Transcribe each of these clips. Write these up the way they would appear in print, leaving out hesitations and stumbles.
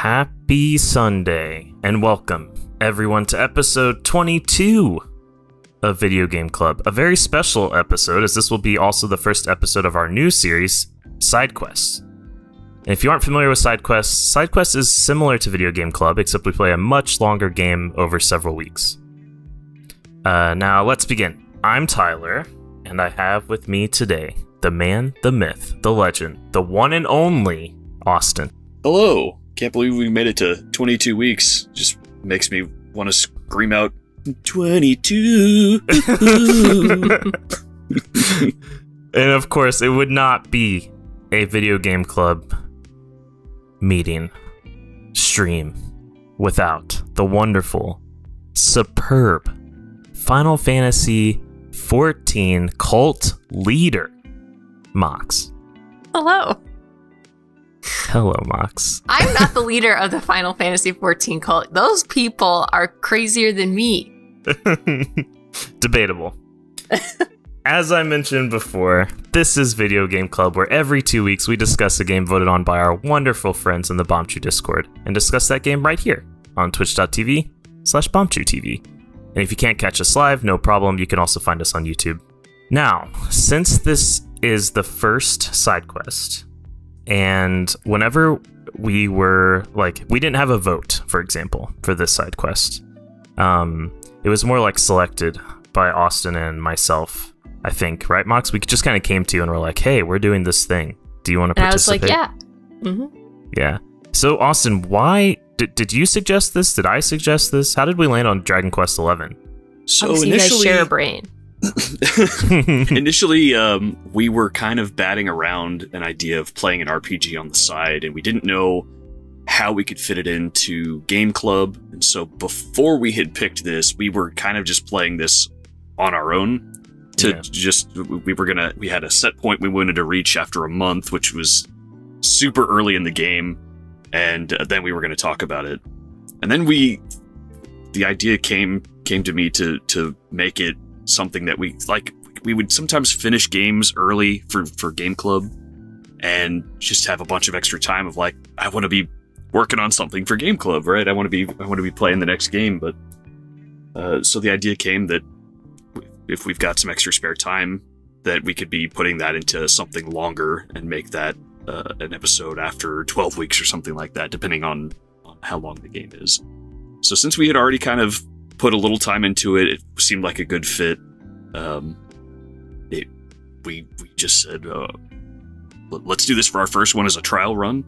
Happy Sunday, and welcome everyone to episode 22 of Video Game Club. A very special episode, as this will be also the first episode of our new series, Side Quests. And if you aren't familiar with Side Quests is similar to Video Game Club, except we play a much longer game over several weeks. Now, let's begin. I'm Tyler, and I have with me today the man, the myth, the legend, the one and only Austin. Hello. Can't believe we made it to 22 weeks. Just makes me want to scream out, 22! And of course, it would not be a Video Game Club meeting, stream, without the wonderful, superb Final Fantasy XIV cult leader, Mox. Hello. Hello, Mox. I'm not the leader of the Final Fantasy XIV cult. Those people are crazier than me. Debatable. As I mentioned before, this is Video Game Club, where every 2 weeks we discuss a game voted on by our wonderful friends in the Bombchu Discord, and discuss that game right here on twitch.tv/BombchuTV. And if you can't catch us live, no problem, you can also find us on YouTube. Now, since this is the first side quest, and whenever we were, we didn't have a vote, for example, for this side quest. It was more like selected by Austin and myself, I think, right, Mox? We just kind of came to you and were like, hey, we're doing this thing. Do you want to participate? And I was like, yeah. Mm-hmm. Yeah. So, Austin, why did you suggest this? Did I suggest this? How did we land on Dragon Quest XI? So initially, you guys share a brain. Initially, we were kind of batting around an idea of playing an RPG on the side, and we didn't know how we could fit it into Game Club. And so before we had picked this, we were kind of just playing this on our own. We had a set point we wanted to reach after a month, which was super early in the game, and then we were going to talk about it. And then the idea came to me to make it something that we would sometimes finish games early for Game Club and just have a bunch of extra time of I want to be working on something for Game Club, right? I want to be playing the next game. But so the idea came that if we've got some extra spare time, that we could be putting that into something longer and make that an episode after 12 weeks or something like that, depending on how long the game is. So since we had already kind of put a little time into it, it seemed like a good fit. We just said, let's do this for our first one as a trial run.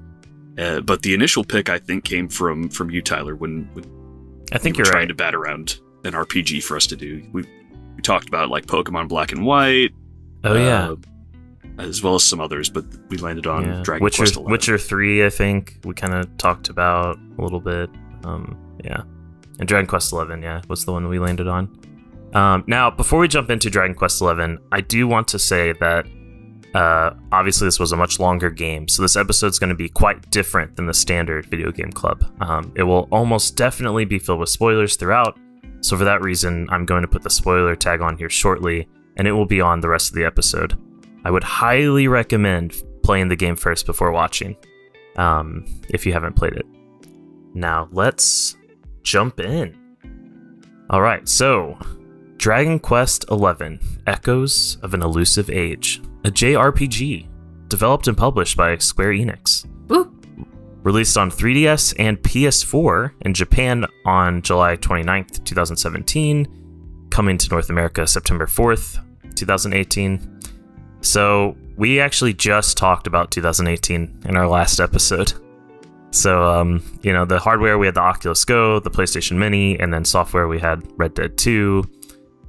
But the initial pick, I think, came from you, Tyler, when I think you were you're trying right. to bat around an RPG for us to do. We talked about Pokemon Black and White. Oh yeah, as well as some others, but we landed on Dragon Witcher, Quest XI. Witcher 3, I think we kind of talked about a little bit. Yeah. And Dragon Quest XI, was the one that we landed on. Now, before we jump into Dragon Quest XI, I do want to say that obviously this was a much longer game, so this episode's going to be quite different than the standard Video Game Club. It will almost definitely be filled with spoilers throughout, so for that reason, I'm going to put the spoiler tag on here shortly, and it will be on the rest of the episode. I would highly recommend playing the game first before watching, if you haven't played it. Now, let's jump in. Alright, so Dragon Quest XI, Echoes of an Elusive Age, a JRPG developed and published by Square Enix. Woo. Released on 3DS and PS4 in Japan on July 29th, 2017, coming to North America September 4th, 2018. So we actually just talked about 2018 in our last episode. So, the hardware, we had the Oculus Go, the PlayStation Mini, and then software, we had Red Dead 2,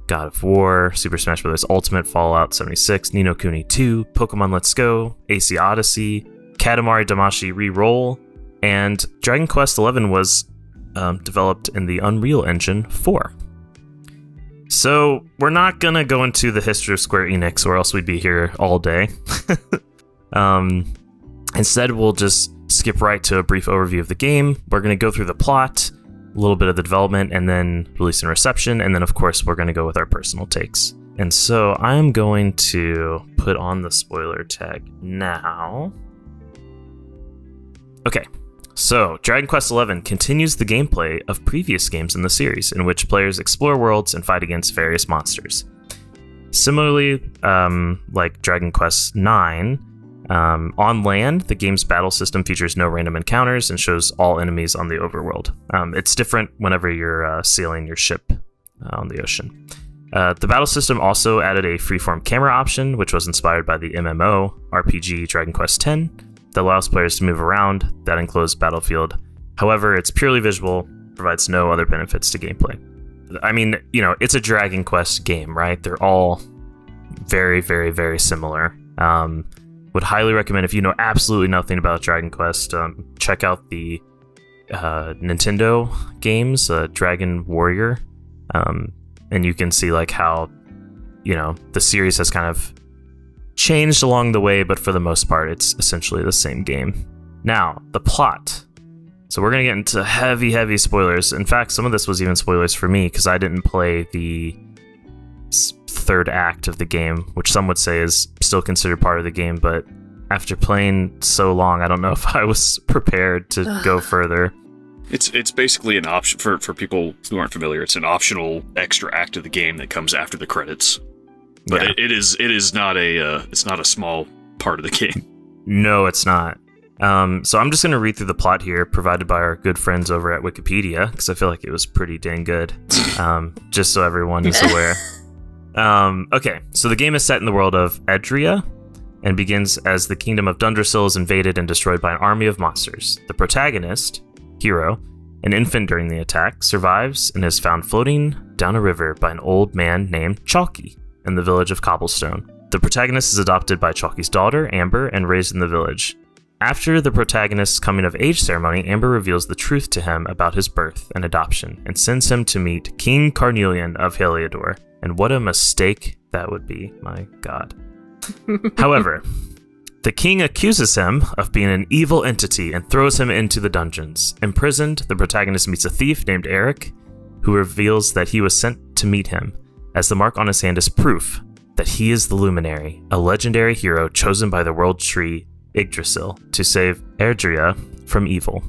God of War, Super Smash Bros. Ultimate, Fallout 76, Ni no Kuni 2, Pokemon Let's Go, AC Odyssey, Katamari Damacy Reroll, and Dragon Quest XI was developed in the Unreal Engine 4. So, we're not going to go into the history of Square Enix, or else we'd be here all day. Instead, we'll just skip right to a brief overview of the game. We're going to go through the plot, a little bit of the development, and then release and reception, and then of course we're going to go with our personal takes. And so I'm going to put on the spoiler tag now. Okay, So, Dragon Quest XI continues the gameplay of previous games in the series, in which players explore worlds and fight against various monsters. Similarly, like Dragon Quest IX, on land, the game's battle system features no random encounters and shows all enemies on the overworld. It's different whenever you're sailing your ship on the ocean. The battle system also added a freeform camera option, which was inspired by the MMO RPG Dragon Quest X, that allows players to move around that enclosed battlefield. However, it's purely visual, provides no other benefits to gameplay. I mean, you know, it's a Dragon Quest game, right? They're all very, very, very similar. Would highly recommend, if you know absolutely nothing about Dragon Quest, check out the Nintendo games, Dragon Warrior, and you can see like how, you know, the series has kind of changed along the way, but for the most part, it's essentially the same game. Now, the plot. So we're going to get into heavy, heavy spoilers. In fact, some of this was even spoilers for me, because I didn't play the third act of the game, which some would say is still considered part of the game, but after playing so long, I don't know if I was prepared to go further. It's basically an option for people who aren't familiar. It's an optional extra act of the game that comes after the credits. But yeah, it is not a small part of the game. No, it's not. So I'm just going to read through the plot here, provided by our good friends over at Wikipedia, because I feel like it was pretty dang good, just so everyone is aware. Okay, so the game is set in the world of Edria, and begins as the kingdom of Dundrasil is invaded and destroyed by an army of monsters. The protagonist, Hero, an infant during the attack, survives and is found floating down a river by an old man named Chalky in the village of Cobblestone. The protagonist is adopted by Chalky's daughter, Amber, and raised in the village. After the protagonist's coming-of-age ceremony, Amber reveals the truth to him about his birth and adoption, and sends him to meet King Carnelian of Heliodor. And what a mistake that would be, my god. However, the king accuses him of being an evil entity and throws him into the dungeons. Imprisoned, the protagonist meets a thief named Eric, who reveals that he was sent to meet him, as the mark on his hand is proof that he is the Luminary, a legendary hero chosen by the world tree Yggdrasil to save Erdrea from evil.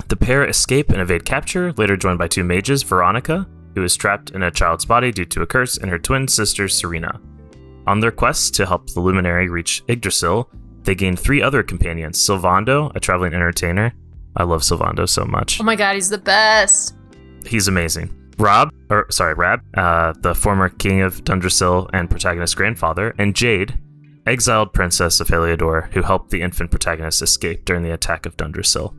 The pair escape and evade capture, later joined by two mages, Veronica, who is trapped in a child's body due to a curse, and her twin sister, Serena. On their quest to help the Luminary reach Yggdrasil, they gain three other companions, Sylvando, a traveling entertainer. I love Sylvando so much. Oh my god, he's the best. He's amazing. Rab, the former king of Dundrasil and protagonist's grandfather, and Jade, exiled princess of Heliodor, who helped the infant protagonist escape during the attack of Dundrasil.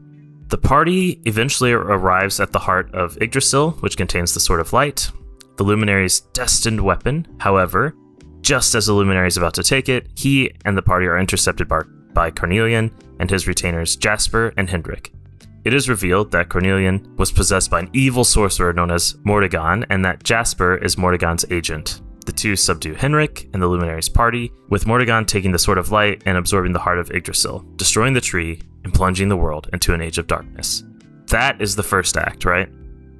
The party eventually arrives at the heart of Yggdrasil, which contains the Sword of Light, the Luminary's destined weapon. However, just as the Luminary is about to take it, he and the party are intercepted by Carnelian and his retainers Jasper and Hendrik. It is revealed that Carnelian was possessed by an evil sorcerer known as Mordegon, and that Jasper is Mordegon's agent. The two subdue Henrik and the Luminary's party, with Mordegon taking the Sword of Light and absorbing the heart of Yggdrasil, destroying the tree and plunging the world into an age of darkness. That is the first act, right?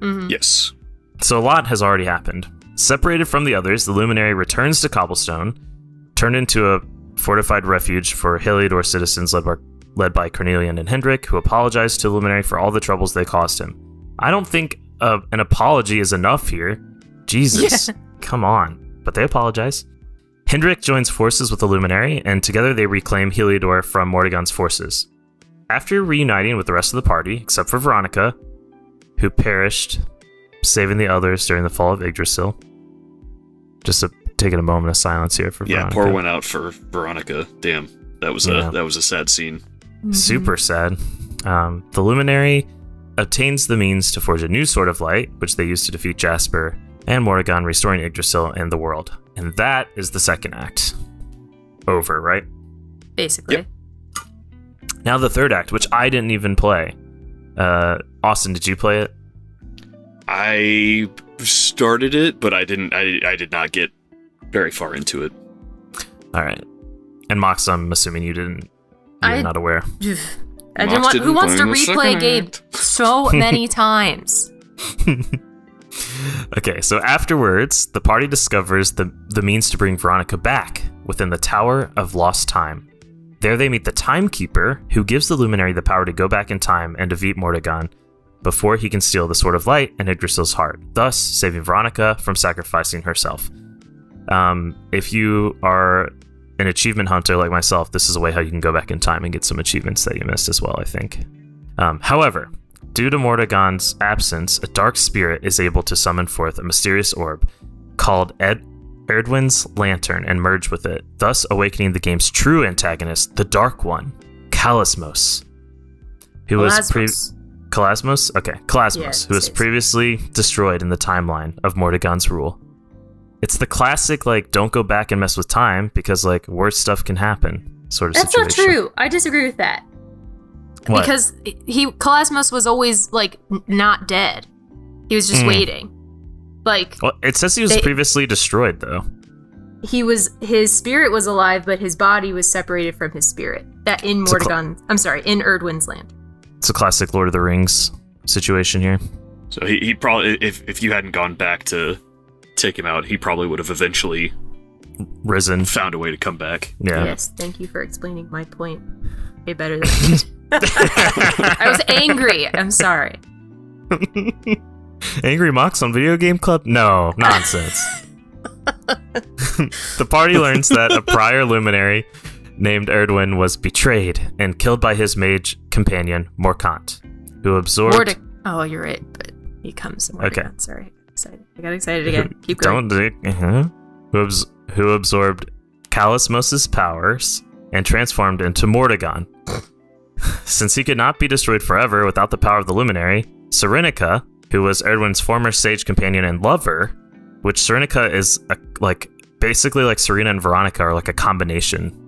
Mm-hmm. Yes. So a lot has already happened. Separated from the others, the Luminary returns to Cobblestone, turned into a fortified refuge for Heliodor citizens led by Carnelian and Hendrik, who apologize to the Luminary for all the troubles they caused him. I don't think an apology is enough here. Jesus, come on. But they apologize. Hendrik joins forces with the Luminary, and together they reclaim Heliodor from Mordegon's forces. After reuniting with the rest of the party, except for Veronica, who perished saving the others during the fall of Yggdrasil. Just taking a moment of silence here for Veronica. Yeah, pour one out for Veronica. Damn, that was a sad scene. Mm-hmm. Super sad. The Luminary obtains the means to forge a new Sword of Light, which they use to defeat Jasper and Mordegon, restoring Yggdrasil and the world. And that is the second act. Over, right? Basically. Yep. Now the third act, which I didn't even play. Austin, did you play it? I started it, but I did not get very far into it. All right. And Mox, I'm assuming you didn't. You're not aware. I didn't want. Who wants to replay a game so many times? Okay, so afterwards, the party discovers the means to bring Veronica back within the Tower of Lost Time. There they meet the Timekeeper, who gives the Luminary the power to go back in time and defeat Mordegon before he can steal the Sword of Light and Yggdrasil's heart, thus saving Veronica from sacrificing herself. If you are an achievement hunter like myself, this is a way how you can go back in time and get some achievements that you missed as well, I think. However, due to Mordegon's absence, a dark spirit is able to summon forth a mysterious orb called Erdwin's Lantern and merge with it, thus awakening the game's true antagonist, the Dark One, Kalasmos, who was Kalasmos? Okay, Kalasmos, who was previously destroyed in the timeline of Mordegon's rule. It's the classic, like, don't go back and mess with time because, like, worse stuff can happen sort of situation. That's not true. I disagree with that. What? Because Kalasmos was always, like, not dead. He was just waiting. Like, well, it says he was previously destroyed, though. His spirit was alive, but his body was separated from his spirit. That in Mordegon, in Erdwin's land. It's a classic Lord of the Rings situation here. So he probably, if you hadn't gone back to take him out, he probably would have eventually risen, found a way to come back. Yeah. Yes, thank you for explaining my point way better than I was angry. I'm sorry. Angry Mox on Video Game Club? No, nonsense. The party learns that a prior luminary named Erdwin was betrayed and killed by his mage companion, Morkant, who absorbed... Oh, you're right, but he comes to Morkant. Okay. Sorry. I got excited again. Keep going. Who absorbed Kalasmos' powers and transformed into Mordegon. Since he could not be destroyed forever without the power of the Luminary, Serenica, who was Erdwin's former sage companion and lover, which Serenica is basically like Serena and Veronica are like a combination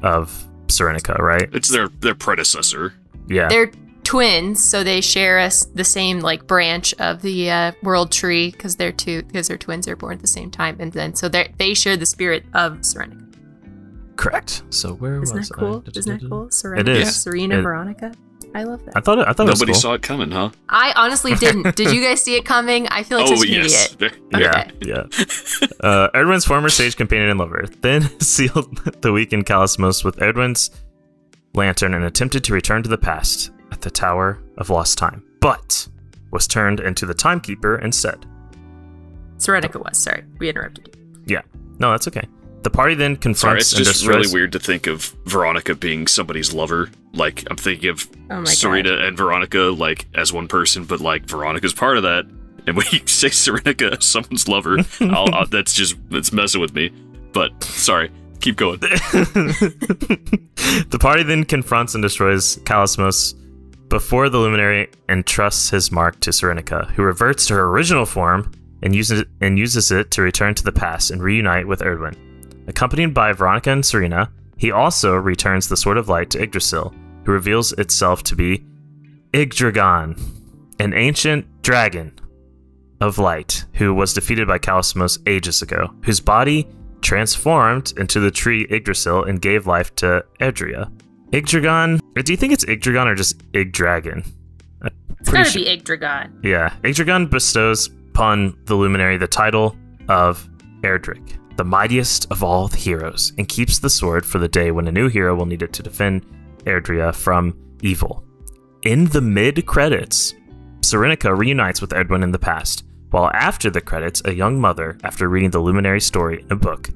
of Serenica, right? It's their predecessor. Yeah. They're twins, so they share the same like branch of the world tree because they're twins. They're born at the same time, and then so they share the spirit of Serenica. Correct. So where was that cool? I? Isn't that cool? Serenica, It is. Serena, Veronica. I love that. I thought it was Nobody cool. saw it coming, huh? I honestly didn't. Did you guys see it coming? I feel like such an idiot. Yeah, yeah. Erdwin's former sage companion and lover then sealed the weakened Kalasmos with Erdwin's lantern and attempted to return to the past at the Tower of Lost Time, but was turned into the Timekeeper instead. Serenica was. Sorry, we interrupted you. Yeah. No, that's okay. The party then confronts Sorry, it's just really weird to think of Veronica being somebody's lover. Like, I'm thinking of Serena and Veronica, like, as one person, but, like, Veronica's part of that. And when you say Serenica as someone's lover, that's messing with me. But, sorry, keep going. The party then confronts and destroys Kalasmos before the Luminary entrusts his mark to Serenica, who reverts to her original form and uses it to return to the past and reunite with Erdwin. Accompanied by Veronica and Serena, he also returns the Sword of Light to Yggdrasil, who reveals itself to be Yggdragon, an ancient dragon of light who was defeated by Kalasmos ages ago, whose body transformed into the tree Yggdrasil and gave life to Edria. Yggdragon, do you think it's Yggdragon or just Yggdragon? It's gotta be Yggdragon. Yeah, Yggdragon bestows upon the Luminary the title of Erdrick, the mightiest of all the heroes, and keeps the sword for the day when a new hero will need it to defend Erdria from evil. In the mid-credits, Serenica reunites with Erdwin in the past, while after the credits, a young mother, after reading the Luminary story in a book,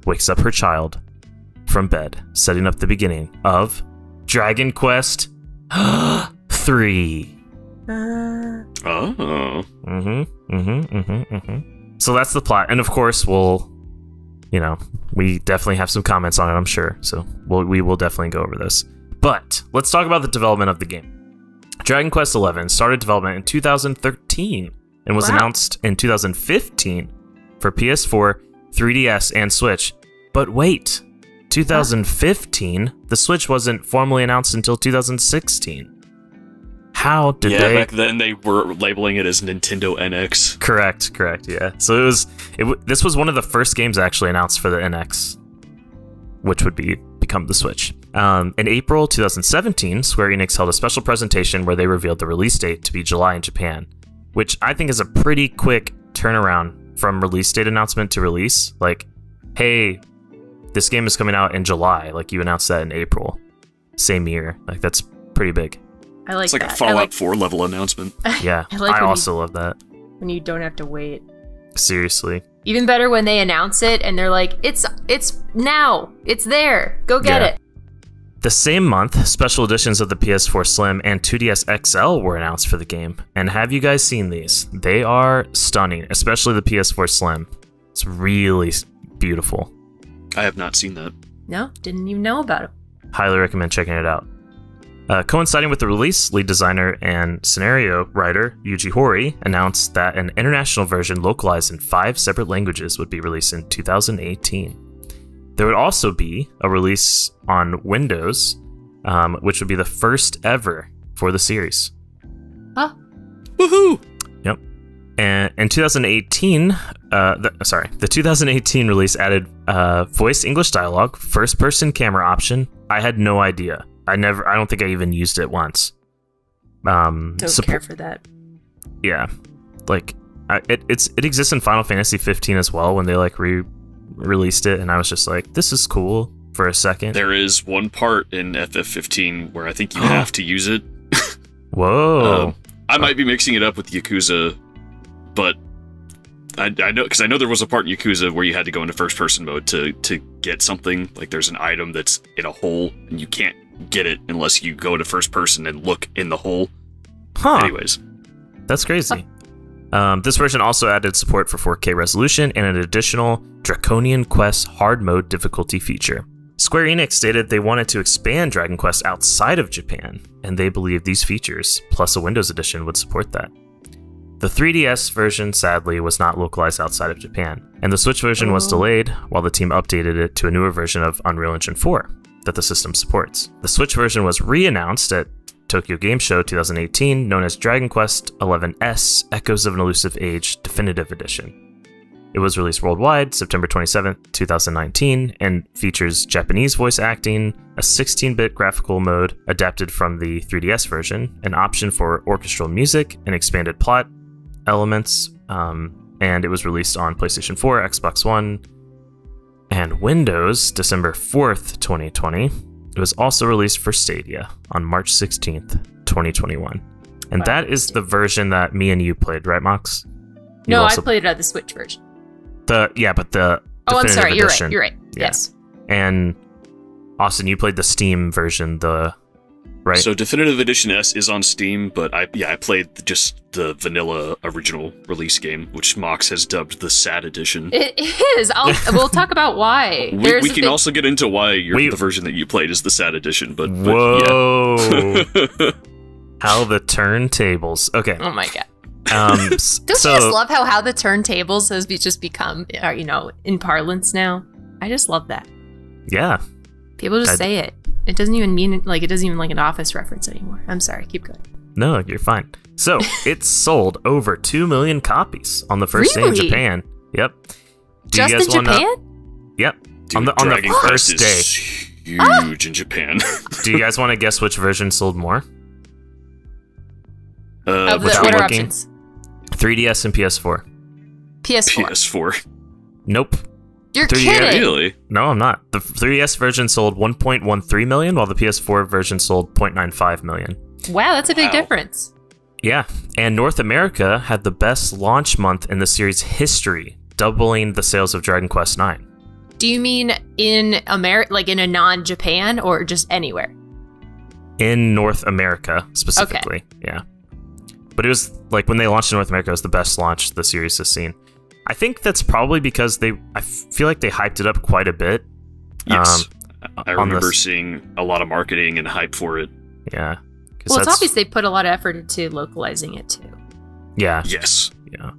wakes up her child from bed, setting up the beginning of Dragon Quest III. Oh. So that's the plot, and of course we definitely have some comments on it, I'm sure. So we will definitely go over this. But let's talk about the development of the game. Dragon Quest XI started development in 2013 and was announced in 2015 for PS4, 3DS, and Switch. But wait, 2015? The Switch wasn't formally announced until 2016. How did they... back then they were labeling it as Nintendo NX. Correct, yeah. So this was one of the first games actually announced for the NX, which would become the Switch. In April 2017, Square Enix held a special presentation where they revealed the release date to be July in Japan, which I think is a pretty quick turnaround from release date announcement to release. Like, hey, This game is coming out in July. Like, you announced that in April. Same year. Like, that's pretty big. I like It's like that. a Fallout 4 level announcement. Yeah, I I also love that. when you don't have to wait. Seriously. Even better when they announce it and they're like, it's now. It's there. Go get it. The same month, special editions of the PS4 Slim and 2DS XL were announced for the game. And have you guys seen these? They are stunning, especially the PS4 Slim. It's really beautiful. I have not seen that. No, didn't even know about it. Highly recommend checking it out. Coinciding with the release, lead designer and scenario writer Yuji Horii announced that an international version localized in 5 separate languages would be released in 2018. There would also be a release on Windows, which would be the first ever for the series. Huh? Woohoo! Yep. And in 2018, the 2018 release added voice English dialogue, first-person camera option. I had no idea. I don't think I even used it once. Don't care for that. Yeah, like it exists in Final Fantasy 15 as well when they like released it, and I was just like, this is cool for a second. There is one part in FF15 where I think you have to use it. Whoa. I might be mixing it up with Yakuza, but I know, because I know there was a part in Yakuza where you had to go into first-person mode to get something. Like, there's an item that's in a hole, and you can't get it unless you go to first person and look in the hole. Huh. Anyways. That's crazy. This version also added support for 4K resolution and an additional Draconian Quest hard mode difficulty feature. Square Enix stated they wanted to expand Dragon Quest outside of Japan, and they believed these features, plus a Windows edition, would support that. The 3DS version, sadly, was not localized outside of Japan, and the Switch version was delayed while the team updated it to a newer version of Unreal Engine 4 that the system supports. The Switch version was re-announced at Tokyo Game Show 2018, known as Dragon Quest XI Echoes of an Elusive Age Definitive Edition. It was released worldwide September 27, 2019, and features Japanese voice acting, a 16-bit graphical mode adapted from the 3DS version, an option for orchestral music, and expanded plot elements, and it was released on PlayStation 4, Xbox One, and Windows December 4th, 2020. It was also released for Stadia on March 16th, 2021. And that is the version that me and you played, right, Mox? No, I played it on the Switch version. But the I'm definitive sorry, edition. you're right. Yeah. Yes. And Austin, you played the Steam version, right? So Definitive Edition S is on Steam, but I played just the vanilla original release game, which Mox has dubbed the Sad Edition. It is. We'll talk about why. We can also get into why the version that you played is the Sad Edition, but whoa. Yeah. How the turntables. Okay. Oh my god. Don't you just love how the turntables has just become, in parlance now? I just love that. Yeah. People just say it. It doesn't even mean it doesn't even like an Office reference anymore. I'm sorry, keep going. No, you're fine. So it sold over 2 million copies on the first day in Japan. Yep. Just in Japan? Yep. Dude, on the first day. Huge in Japan. Do you guys want to guess which version sold more? What are options? 3DS and PS4. PS4. Nope. You're kidding. Really? No, I'm not. The 3DS version sold 1.13 million, while the PS4 version sold 0.95 million. Wow, that's a big difference. Yeah, and North America had the best launch month in the series' history, doubling the sales of Dragon Quest IX. Do you mean in America, like in a non-Japan, or just anywhere? In North America, specifically. Okay. Yeah. But it was, like, when they launched in North America, it was the best launch the series has seen. I think that's probably because I feel like they hyped it up quite a bit. Yes. I remember seeing a lot of marketing and hype for it. Yeah. Well, it's obvious they put a lot of effort into localizing it too. Yeah. Yes. Yeah.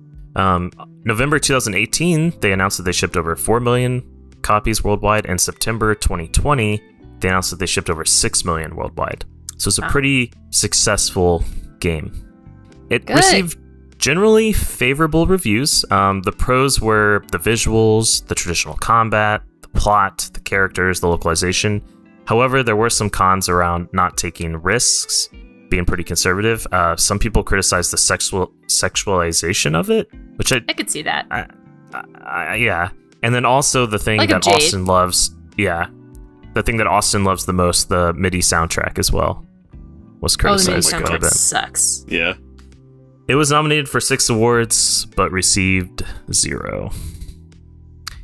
November 2018, they announced that they shipped over 4 million copies worldwide, and September 2020, they announced that they shipped over 6 million worldwide. So it's a pretty successful game. It received generally favorable reviews. The pros were the visuals, the traditional combat, the plot, the characters, the localization. However, there were some cons around not taking risks, being pretty conservative. Some people criticized the sexualization of it, which I could see that. Yeah. And then also the thing that Austin loves, yeah, the thing that Austin loves the most, the MIDI soundtrack as well, was criticized the MIDI quite a soundtrack bit. sucks. Yeah. It was nominated for 6 awards, but received 0.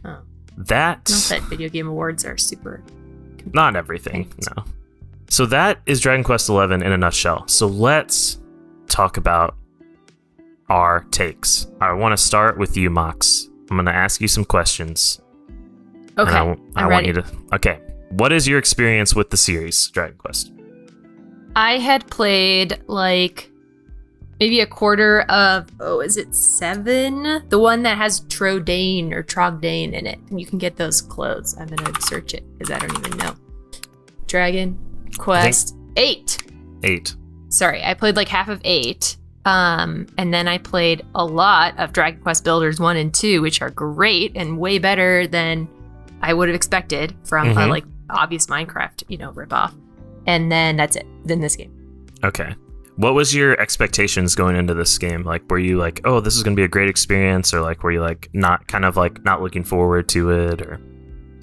Oh. That... Not that video game awards are super... Not everything, no. So that is Dragon Quest XI in a nutshell. So let's talk about our takes. I want to start with you, Mox. I'm going to ask you some questions. Okay, I want you to... Okay, what is your experience with the series, Dragon Quest? I had played, like, maybe a quarter of, is it 7? The one that has Trodain or Trogdane in it. And you can get those clothes. I'm going to search it, because I don't even know. Dragon Quest 8. 8. Sorry, I played like half of 8. And then I played a lot of Dragon Quest Builders 1 and 2, which are great and way better than I would have expected from a like obvious Minecraft, ripoff. And then that's it. Then this game. Okay. What was your expectations going into this game? Like, were you like, oh, this is going to be a great experience? Or like, were you like not looking forward to it? Or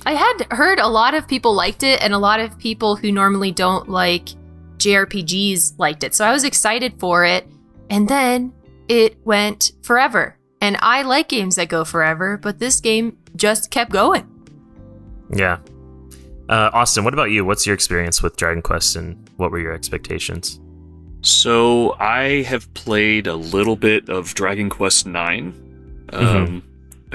I had heard a lot of people liked it, and a lot of people who normally don't like JRPGs liked it. So I was excited for it. And then it went forever. And I like games that go forever, but this game just kept going. Yeah. Austin, what about you? What's your experience with Dragon Quest, and what were your expectations? So I have played a little bit of Dragon Quest IX. A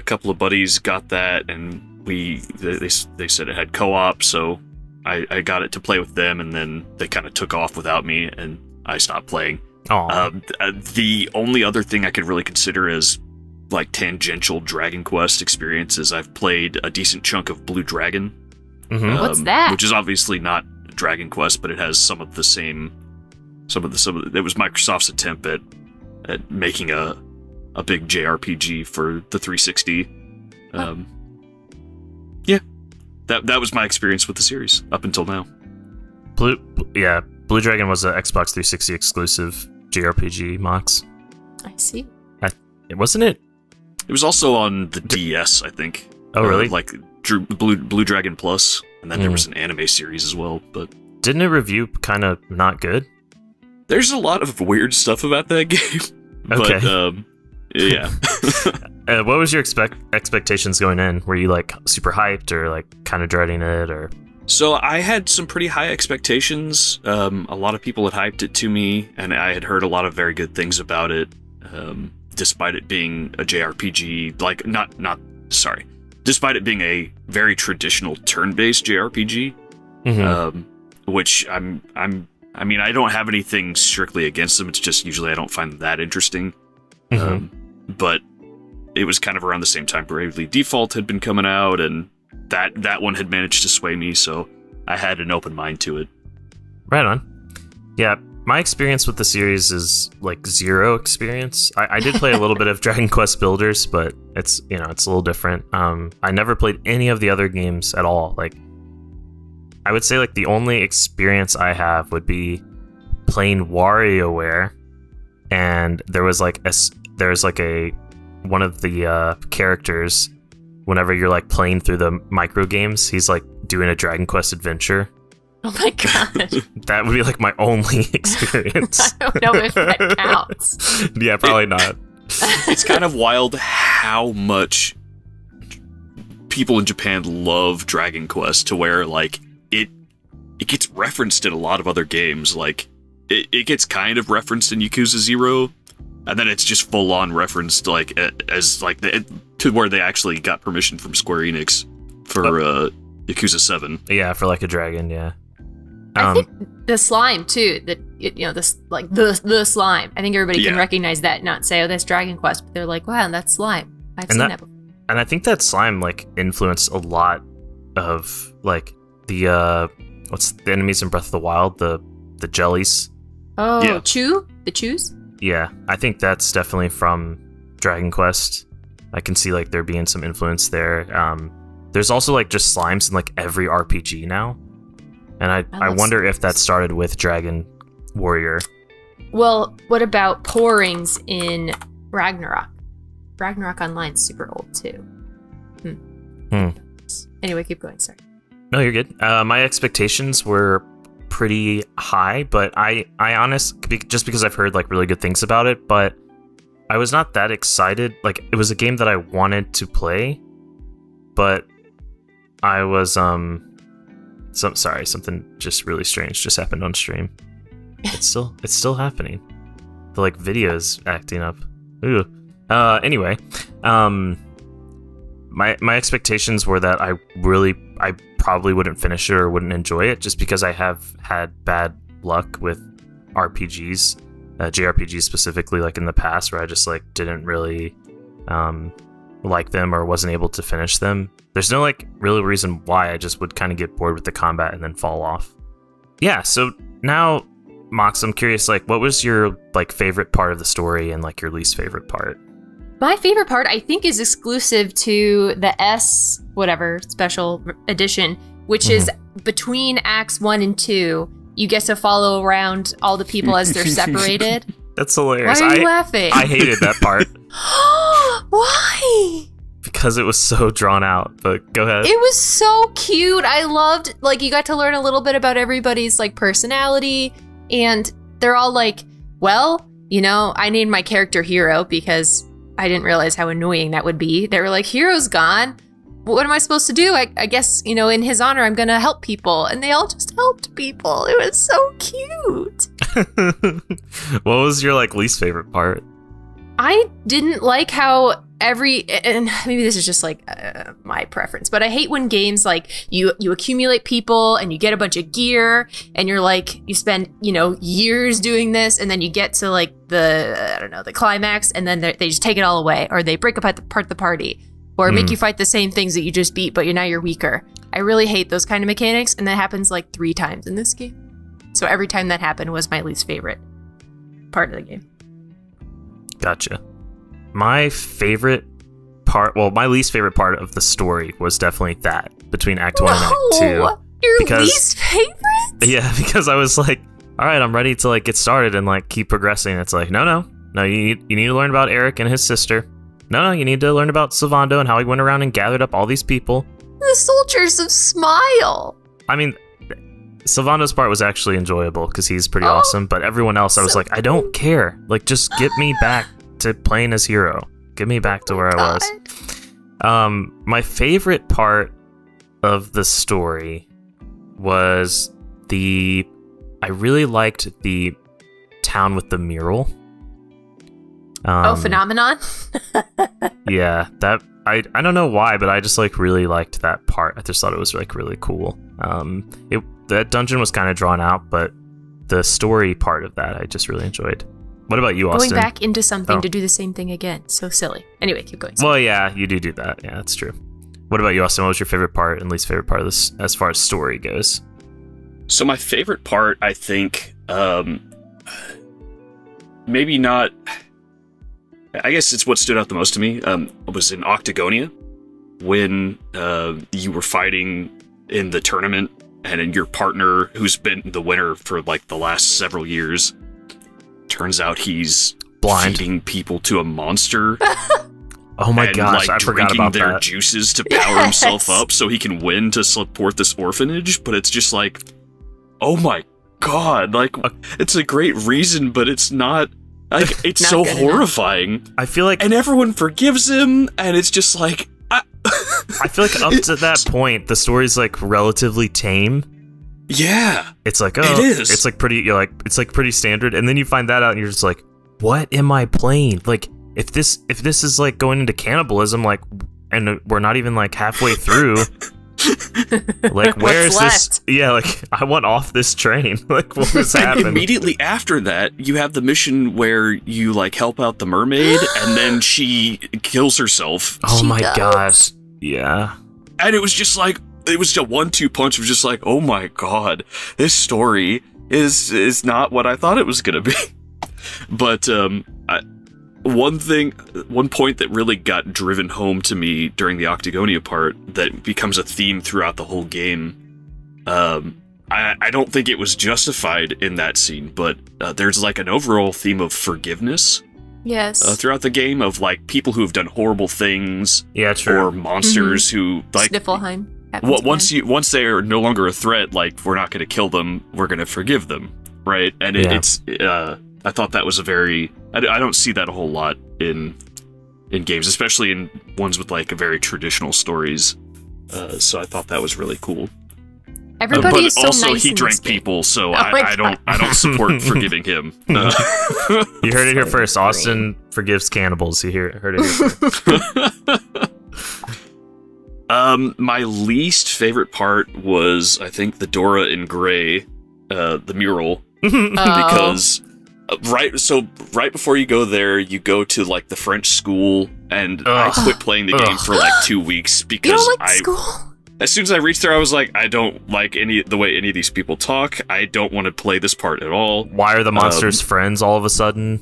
couple of buddies got that, and they said it had co-op, so I got it to play with them, and then they kind of took off without me, and I stopped playing. The only other thing I could really consider as like tangential Dragon Quest experiences, I've played a decent chunk of Blue Dragon. What's that? Which is obviously not Dragon Quest, but it has some of the same. It was Microsoft's attempt at making a big JRPG for the 360. Yeah, that was my experience with the series up until now. Blue Dragon was an Xbox 360 exclusive JRPG, Mox. I see. Wasn't it? It was also on the DS, I think. Oh, really? Like Blue Dragon Plus, and then there was an anime series as well. But didn't it review kind of not good? There's a lot of weird stuff about that game. Okay. But, yeah. What was your expectations going in? Were you like super hyped, or like kind of dreading it, or? So I had some pretty high expectations. A lot of people had hyped it to me, and I had heard a lot of very good things about it. Despite it being a JRPG, like despite it being a very traditional turn-based JRPG, which I mean, I don't have anything strictly against them. It's just usually I don't find them that interesting. But it was kind of around the same time Bravely Default had been coming out, and that one had managed to sway me, so I had an open mind to it. Right on. Yeah, my experience with the series is like 0 experience. I did play a little bit of Dragon Quest Builders, but it's a little different. I never played any of the other games at all. Like, I would say like the only experience I have would be playing WarioWare, and there was like one of the characters. Whenever you're like playing through the micro games, he's like doing a Dragon Quest adventure. Oh my god. That would be like my only experience. I don't know if that counts. Yeah, probably not. It's kind of wild how much people in Japan love Dragon Quest, to where like it gets referenced in a lot of other games. Like it gets kind of referenced in Yakuza 0, and then it's just full on referenced like as like to where they actually got permission from Square Enix for Yakuza 7. Yeah, for like a dragon. Yeah. I think the slime too. The slime. I think everybody can recognize that, not say, "Oh, that's Dragon Quest," but they're like, "Wow, that's slime." I've seen that before. And I think that slime like influenced a lot of like the what's the enemies in Breath of the Wild, the jellies. Oh, yeah. The chews. Yeah, I think that's definitely from Dragon Quest. I can see like there being some influence there. There's also like just slimes in like every RPG now. And I wonder if that started with Dragon Warrior. Well, what about pourings in Ragnarok? Ragnarok Online's super old too. Anyway, keep going, sorry. No, you're good. My expectations were pretty high, but I just because I've heard like really good things about it, but I was not that excited. Like, it was a game that I wanted to play, but I was sorry, something just really strange just happened on stream. It's still happening. The like video's acting up. Ooh. Anyway, my expectations were that I probably wouldn't finish it or wouldn't enjoy it, just because I have had bad luck with RPGs, JRPGs specifically, like in the past, where I just like didn't really like them or wasn't able to finish them. There's no like real reason why. I just would kind of get bored with the combat and then fall off. Yeah, so now, Mox, I'm curious, like, what was your like favorite part of the story and like your least favorite part? My favorite part, I think, is exclusive to the S whatever special edition, which is between Acts 1 and 2. You get to follow around all the people as they're separated. That's hilarious. Why are you laughing? I hated that part. Why? Because it was so drawn out, but go ahead. It was so cute. I loved, like, you got to learn a little bit about everybody's, like, personality, and they're all like, well, you know, I named my character Hero because I didn't realize how annoying that would be. They were like, Hero's gone. What am I supposed to do? I guess, you know, in his honor, I'm gonna help people. And they all just helped people. It was so cute. What was your, like, least favorite part? I didn't like how and maybe this is just like my preference, but I hate when games like you accumulate people and you get a bunch of gear and you're like, you spend, you know, years doing this, and then you get to like the climax, and then they just take it all away, or they break apart the party, or make you fight the same things that you just beat, but now you're weaker. I really hate those kind of mechanics, and that happens like 3 times in this game. So every time that happened was my least favorite part of the game. Gotcha. My favorite part, well, my least favorite part of the story was definitely that, between Act 1 and Act 2. Your least favorite? Yeah, because I was like, all right, I'm ready to like get started and like keep progressing. It's like, no, you need to learn about Eric and his sister. No, you need to learn about Sylvando and how he went around and gathered up all these people. The Soldiers of Smile. I mean, Sylvando's part was actually enjoyable because he's pretty awesome, but everyone else, I was like, I don't care. Like, just get me back to playing as Hero. Get me back to where I was. My favorite part of the story was I really liked the town with the mural. Phenomenon? Yeah, that I don't know why, but I just like really liked that part. I just thought it was like really cool. That dungeon was kind of drawn out, but the story part of that I just really enjoyed. What about you, Austin? Going back into something to do the same thing again. So silly. Anyway, keep going. Well, yeah, you do that. Yeah, that's true. What about you, Austin? What was your favorite part and least favorite part of this as far as story goes? So my favorite part, I think, maybe not... I guess it's what stood out the most to me, was in Octagonia, when you were fighting in the tournament, and then your partner, who's been the winner for like the last several years, turns out he's feeding people to a monster. Oh my gosh, like, I forgot about their that. juices to power himself up so he can win to support this orphanage, but it's just like, oh my god, like, it's a great reason, but it's not... Like, it's so horrifying. I feel like... And everyone forgives him, and it's just like... I feel like up to that point, the story's, like, relatively tame. Yeah. It's like, oh... It is. It's, like, pretty... You're like, it's, like, pretty standard, and then you find that out, and you're just like, what am I playing? Like, if this is, like, going into cannibalism, like, and we're not even, like, halfway through... Like, where is this? Yeah, like, I want off this train. Like, what was happening? Immediately after that, you have the mission where you, like, help out the mermaid, and then she kills herself. Oh my gosh. Yeah. And it was just like, it was a 1-2 punch of just like, oh my god, this story is not what I thought it was gonna be. But, one point that really got driven home to me during the Octagonia part that becomes a theme throughout the whole game, I don't think it was justified in that scene, but there's like an overall theme of forgiveness. Yes. Throughout the game, of like people who have done horrible things. Yeah, true. Or monsters who like... Sniffleheim. happens once they are no longer a threat, like we're not going to kill them, we're going to forgive them, right? And it's I thought that was a very I don't see that a whole lot in games, especially in ones with like a very traditional stories. So I thought that was really cool. Everybody is so also nice he in drank this game. people, so Oh my I don't support forgiving him. You heard it here first. Austin forgives cannibals. You heard it here first. My least favorite part was, I think, the Dora in Gray, the mural, because right before you go there, you go to like the French school, and I quit playing the game for like 2 weeks because You don't like school? As soon as I reached there, I was like, I don't like the way any of these people talk. I don't want to play this part at all. Why are the monsters friends all of a sudden?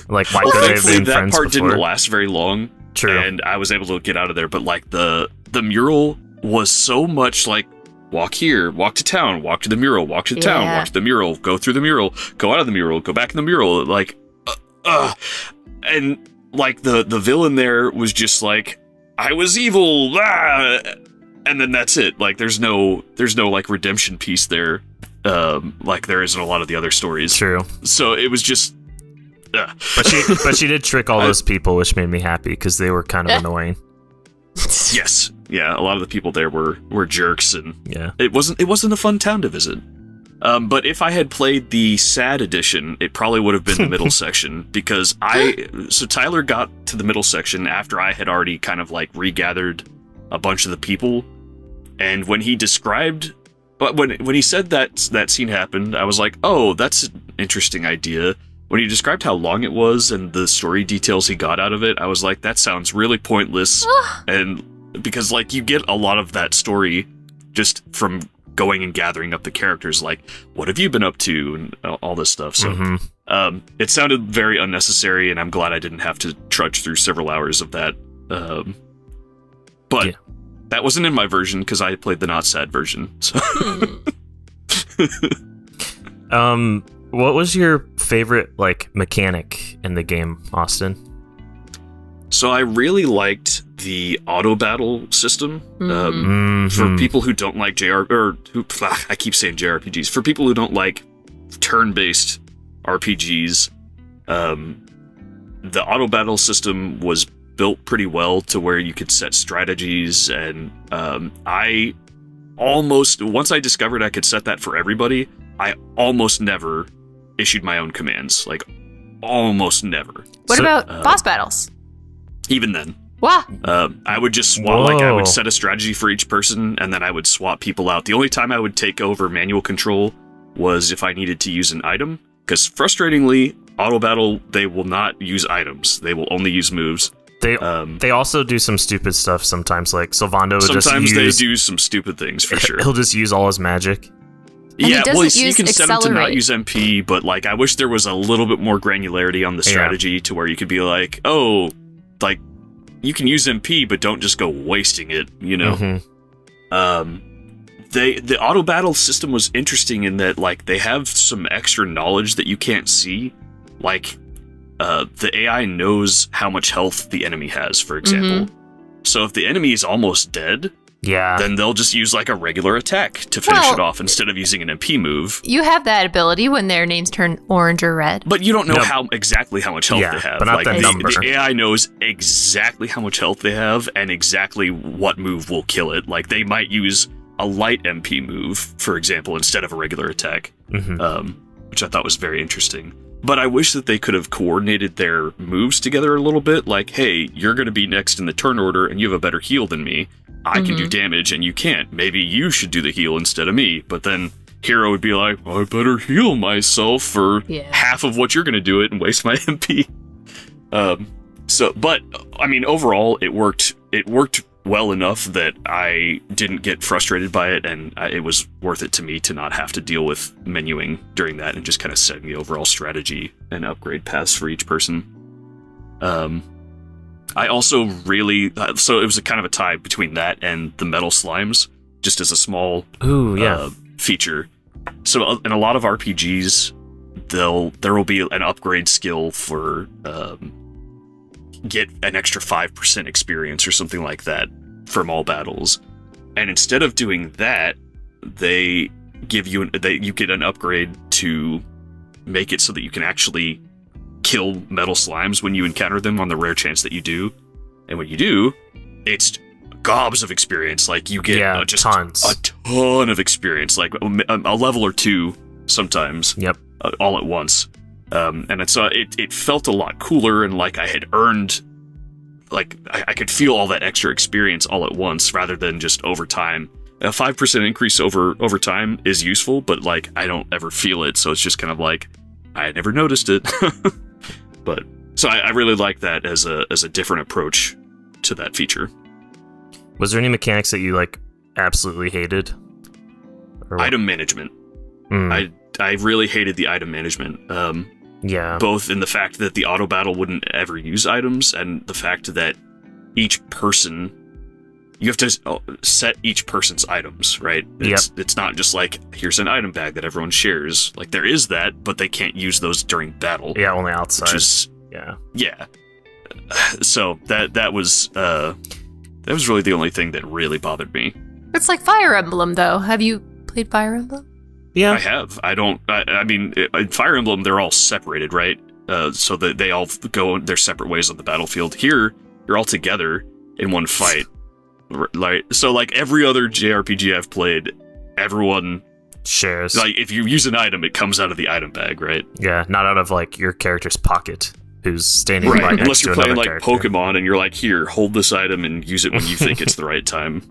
Like, why could they have been that friends part before? didn't last very long. True. And I was able to get out of there, but like the mural was so much like, walk here, walk to town, walk to the mural, walk to the town, walk to the mural, go through the mural, go out of the mural, go back in the mural, like, and like the villain there was just like, I was evil, and then that's it. Like, there's no like redemption piece there, like there is in a lot of the other stories. True. So it was just. But she did trick all those people, which made me happy because they were kind of annoying. Yes, yeah, a lot of the people there were jerks, and yeah, it wasn't a fun town to visit. But if I had played the sad edition, it probably would have been the middle section, because Tyler got to the middle section after I had already kind of like regathered a bunch of the people, and when he described, but when he said that scene happened, I was like, oh, that's an interesting idea. When he described how long it was and the story details he got out of it, I was like, that sounds really pointless. And because like you get a lot of that story just from going and gathering up the characters, like, what have you been up to, and all this stuff. So it sounded very unnecessary, and I'm glad I didn't have to trudge through several hours of that. But that wasn't in my version because I played the not sad version. So. What was your favorite like mechanic in the game, Austin? So I really liked the auto battle system. For people who don't like I keep saying JRPGs. For people who don't like turn-based RPGs, the auto battle system was built pretty well to where you could set strategies, and I almost, once I discovered I could set that for everybody, I almost never issued my own commands. Like, almost never. What about boss battles? Even then. Wow. I would just swap, like, I would set a strategy for each person, and then I would swap people out. The only time I would take over manual control was if I needed to use an item, because frustratingly, auto battle, they will not use items. They will only use moves. They also do some stupid stuff sometimes, like Sylvando would sometimes they do some stupid things, for sure. He'll just use all his magic. Yeah, well, you can set him to not use MP, but like I wish there was a little bit more granularity on the strategy to where you could be like, oh, like you can use MP, but don't just go wasting it, you know? The auto battle system was interesting in that like they have some extra knowledge that you can't see, like the AI knows how much health the enemy has, for example. So if the enemy is almost dead, then they'll just use like a regular attack to finish it off instead of using an MP move. You have that ability when their names turn orange or red. But you don't know exactly how much health they have. But not like number. The AI knows exactly how much health they have and exactly what move will kill it. Like they might use a light MP move, for example, instead of a regular attack, which I thought was very interesting. But I wish that they could have coordinated their moves together a little bit. Like, hey, you're going to be next in the turn order and you have a better heal than me. I can do damage and you can't. Maybe you should do the heal instead of me. But then Hero would be like, I better heal myself for half of what you're going to do it and waste my MP. But I mean, overall, it worked well enough that I didn't get frustrated by it, and it was worth it to me to not have to deal with menuing during that and just kind of setting the overall strategy and upgrade paths for each person. I also really... so it was a kind of a tie between that and the metal slimes, just as a small feature. So in a lot of RPGs, there will be an upgrade skill for... get an extra 5% experience or something like that from all battles. And instead of doing that, they give you you get an upgrade to make it so that you can actually kill metal slimes when you encounter them on the rare chance that you do. And when you do, it's gobs of experience. Like you get just tons. A ton of experience, like a level or two sometimes. Yep. All at once. And it felt a lot cooler, and like I had earned, like I could feel all that extra experience all at once rather than just over time. A 5% increase over time is useful, but like I don't ever feel it, so it's just kind of like I never noticed it. But so I really like that as a different approach to that feature. Was there any mechanics that you like absolutely hated? Item management. I really hated the item management. Yeah. Both in the fact that the auto battle wouldn't ever use items, and the fact that each person, you have to set each person's items, right? It's not just like, here's an item bag that everyone shares. Like, there is that, but they can't use those during battle. Yeah, only outside. Which is, yeah. So that was really the only thing that really bothered me. It's like Fire Emblem, though. Have you played Fire Emblem? Yeah, I have. I mean, in Fire Emblem, they're all separated, right? So that they all go their separate ways on the battlefield. Here, you're all together in one fight. So, like every other JRPG I've played, everyone shares. Like, if you use an item, it comes out of the item bag, right? Yeah, not out of like your character's pocket, who's standing right next Unless to you're another playing like character. Pokemon, and you're like, here, hold this item and use it when you think it's the right time.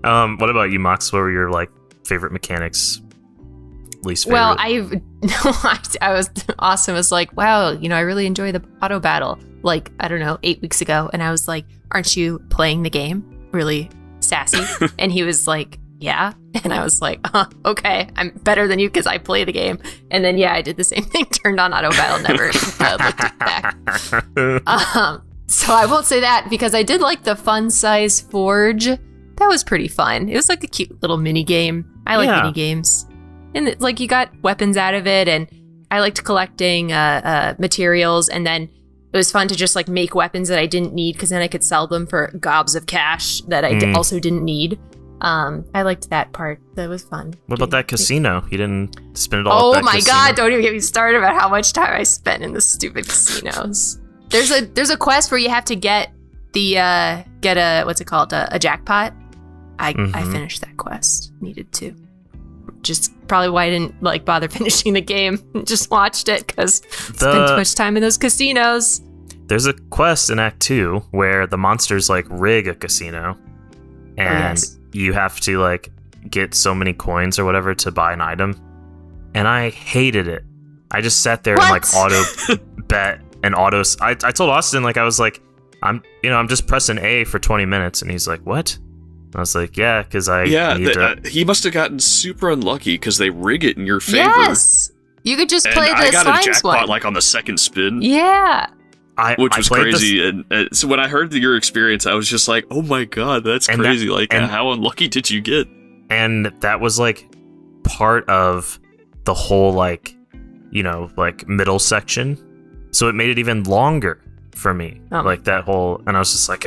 What about you, Mox? What were your like favorite mechanics? Least favorite? Well, I was Austin was like, wow, I really enjoy the auto battle. Like, I don't know, 8 weeks ago, and I was like, aren't you playing the game? Really sassy. And he was like, yeah. And I was like, okay, I'm better than you because I play the game. And then I did the same thing. Turned on auto battle, never looked it back. So I won't say that, because I did like the fun size forge. That was pretty fun. It was like a cute little mini game. I like mini games. And it's like you got weapons out of it, and I liked collecting materials, and then it was fun to just like make weapons that I didn't need, because then I could sell them for gobs of cash that I also didn't need. I liked that part. That was fun. What about that casino? You didn't spend it all. Oh my god! Don't even get me started about how much time I spent in the stupid casinos. There's a quest where you have to get a what's it called, a jackpot. I finished that quest. Needed to. Just probably why I didn't like bother finishing the game. Just watched it because spent too much time in those casinos. There's a quest in Act 2 where the monsters like rig a casino, and you have to like get so many coins or whatever to buy an item. And I hated it. I just sat there and like auto bet and auto. I told Austin, like, I was like, I'm just pressing A for 20 minutes, and he's like, what? I was like, yeah, because he must have gotten super unlucky because they rig it in your favor. Yes, you could just play the I got slimes a jackpot one. like on the second spin. Yeah, which was crazy. And so when I heard your experience, I was just like, oh my god, that's crazy. How unlucky did you get? And that was like part of the whole like middle section, so it made it even longer for me. Like that whole, and I was just like,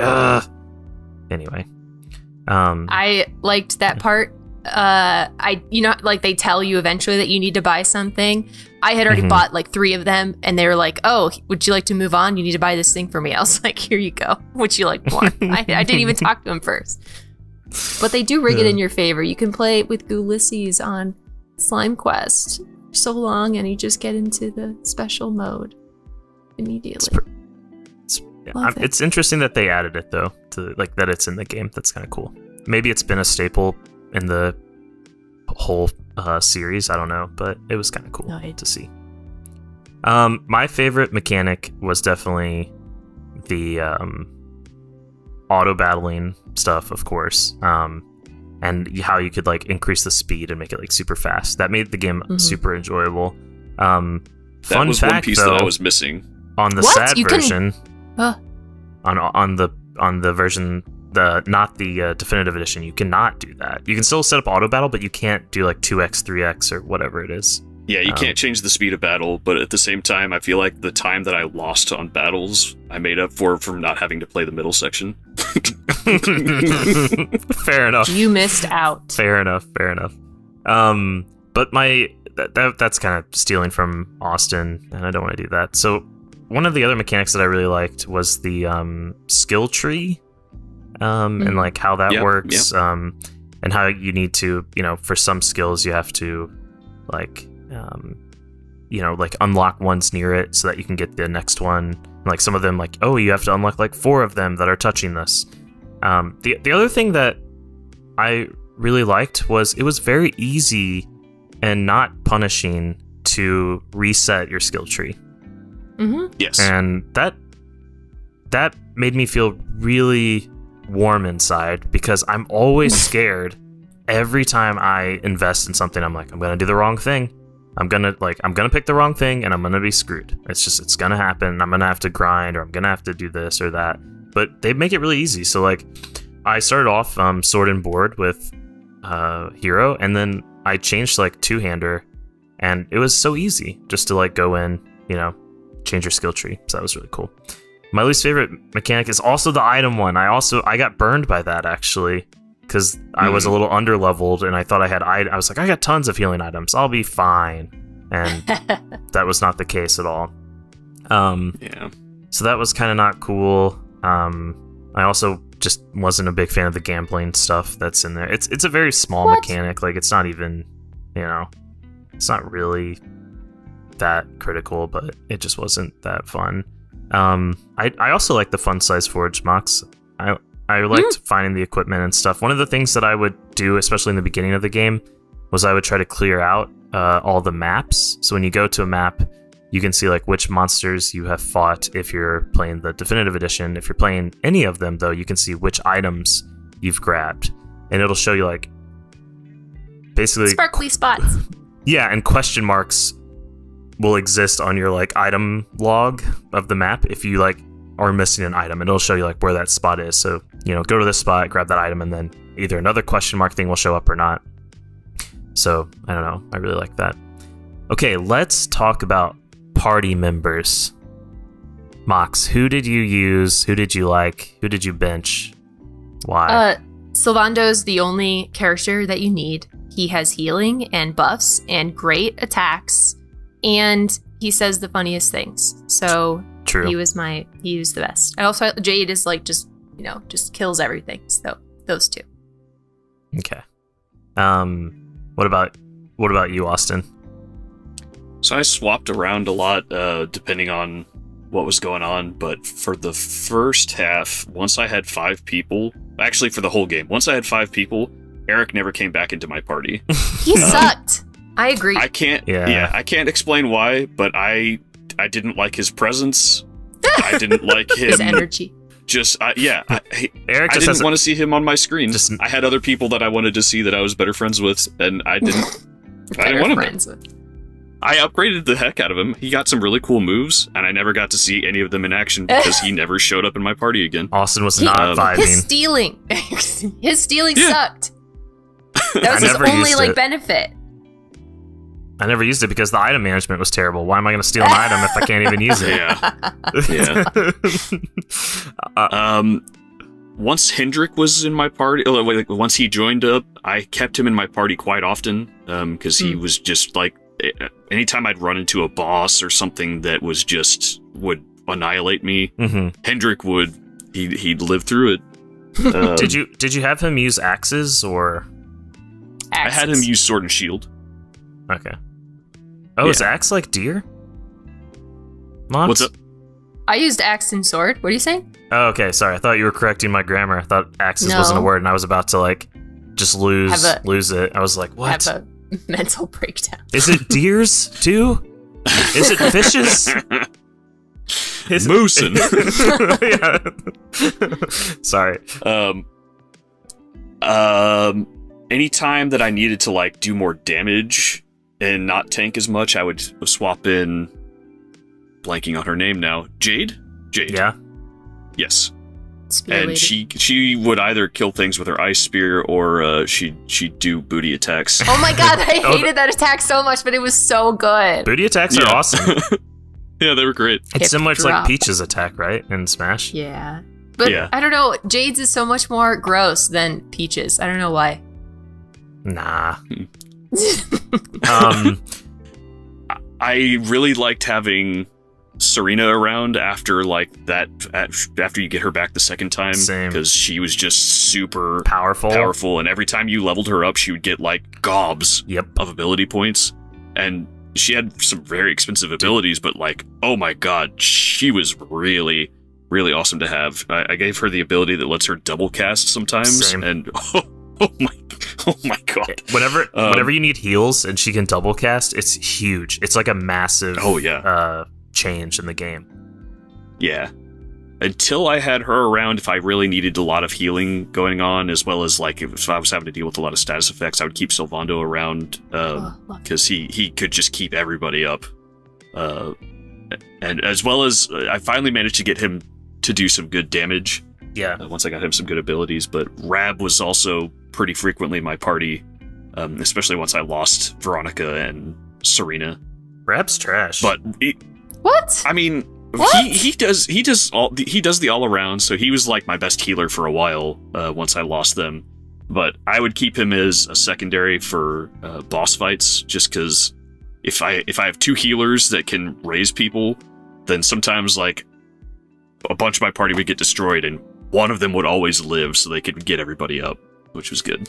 anyway. I liked that part. Like they tell you eventually that you need to buy something. I had already bought like 3 of them, and they were like, oh, would you like to move on? You need to buy this thing for me. I was like, here you go. Would you like more? I didn't even talk to him first. But they do rig it in your favor. You can play with Ulysses on Slime Quest for so long, and you just get into the special mode immediately. It's interesting that they added it though, to like that it's in the game. That's kind of cool. Maybe it's been a staple in the whole series. I don't know, but it was kind of cool to see. My favorite mechanic was definitely the auto battling stuff, of course, and how you could like increase the speed and make it like super fast. That made the game super enjoyable. Fun was fact, one piece though, that I was missing on the sad version. On the version, not the definitive edition, you cannot do that. You can still set up auto battle, but you can't do like 2x, 3x, or whatever it is. Yeah, you can't change the speed of battle, but at the same time, I feel like the time that I lost on battles, I made up for from not having to play the middle section. Fair enough. You missed out. Fair enough. But that's kind of stealing from Austin, and I don't want to do that. So one of the other mechanics that I really liked was the skill tree, and like how that works, and how you need to, for some skills you have to like, like unlock ones near it so that you can get the next one. Like some of them, like, oh, you have to unlock like 4 of them that are touching this. The other thing that I really liked was it was very easy and not punishing to reset your skill tree. Mm-hmm. Yes. And that made me feel really warm inside, because I'm always scared every time I invest in something. I'm like, I'm gonna do the wrong thing. I'm gonna pick the wrong thing and I'm gonna be screwed. It's gonna happen. I'm gonna have to grind, or I'm gonna have to do this or that. But they make it really easy. So like, I started off sword and board with hero, and then I changed to like two-hander, and it was so easy just to like go in, change your skill tree. So that was really cool. My least favorite mechanic is also the item one. I got burned by that actually, because I was a little under-leveled, and I thought I was like, I got tons of healing items, I'll be fine. And that was not the case at all. Yeah. So that was kind of not cool. I also just wasn't a big fan of the gambling stuff that's in there. It's a very small mechanic. Like, it's not even, it's not really that critical, but it just wasn't that fun. I also like the fun size forge mocks. I liked finding the equipment and stuff. One of the things that I would do, especially in the beginning of the game, was I would try to clear out all the maps. So when you go to a map, you can see like which monsters you have fought if you're playing the definitive edition. If you're playing any of them, though, you can see which items you've grabbed, and it'll show you like basically sparkly spots. Yeah, and question marks will exist on your like item log of the map if you like are missing an item, and it'll show you like where that spot is. So go to this spot, grab that item, and then either another question mark thing will show up or not. So I don't know, I really like that. Okay, let's talk about party members. Mox, who did you use? Who did you like? Who did you bench? Why? Sylvando's the only character that you need. He has healing and buffs and great attacks, and he says the funniest things. So true. He was the best. And also Jade is like just kills everything. So those two. Okay. What about you, Austin? So I swapped around a lot depending on what was going on, but for the first half, once I had 5 people, actually for the whole game, once I had 5 people, Eric never came back into my party. He sucked. I agree. I can't explain why, but I didn't like his presence. I didn't like him. His energy. Eric I just didn't want to see him on my screen. Just, I had other people that I wanted to see that I was better friends with, and I didn't want him. I upgraded the heck out of him. He got some really cool moves, and I never got to see any of them in action because he never showed up in my party again. Austin was not vibing. His stealing sucked. That was his only like benefit. I never used it because the item management was terrible. Why am I going to steal an item if I can't even use it? Yeah. Once Hendrik was in my party, once he joined up, I kept him in my party quite often because he was just like, anytime I'd run into a boss or something that was would annihilate me, Hendrik he'd live through it. Did you have him use axes or? Axes. I had him use sword and shield. Okay. Oh, is axe like deer? Mox? What's up? I used axe and sword. What are you saying? Oh, okay, sorry. I thought you were correcting my grammar. I thought axes wasn't a word, and I was about to like just lose it. I was like, what? Have a mental breakdown. Is it deers too? Is it fishes? Moosin'. Yeah. Sorry. Anytime that I needed to like do more damage and not tank as much, I would swap in, blanking on her name now, Jade? Jade. Yeah. Yes. Spear and lady. she would either kill things with her ice spear or she'd do booty attacks. Oh my god, I hated that attack so much, but it was so good. Booty attacks are awesome. Yeah, they were great. It's Hip similar to drop. like Peach's attack, right? In Smash. Yeah. But Yeah. I don't know, Jade's is so much more gross than Peach's. I don't know why. Nah. I really liked having Serena around after like that. After you get her back the second time, Same. because she was just super Powerful. and every time you leveled her up, she would get like gobs Yep. of ability points, and she had some very expensive abilities. But like, oh my god, she was really, really awesome to have. I gave her the ability that lets her double cast sometimes, Same. and oh my god. Whenever you need heals and she can double cast, it's huge. It's like a massive change in the game. Yeah. Until I had her around, if I really needed a lot of healing going on, as well as like if I was having to deal with a lot of status effects, I would keep Sylvando around because he could just keep everybody up. And as well as I finally managed to get him to do some good damage. Yeah. Once I got him some good abilities, but Rab was also pretty frequently in my party, especially once I lost Veronica and Serena. Rab's trash. But What? I mean, What? he does the all around. So he was like my best healer for a while. Once I lost them, but I would keep him as a secondary for boss fights, just because if I have two healers that can raise people, then sometimes like a bunch of my party would get destroyed, and one of them would always live, so they could get everybody up, which was good.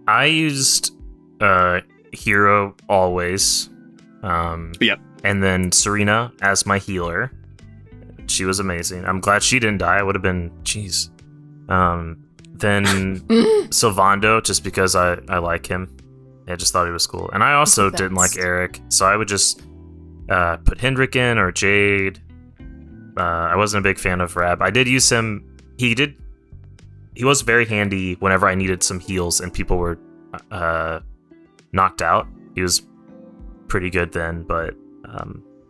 I used Hero always. Yep. And then Serena as my healer. She was amazing. I'm glad she didn't die. I would have been, jeez. Then Sylvando, just because I like him. I just thought he was cool. And I also didn't like Eric, so I would just put Hendrik in or Jade. I wasn't a big fan of Rab. I did use him. He was very handy whenever I needed some heals and people were knocked out. He was pretty good then, but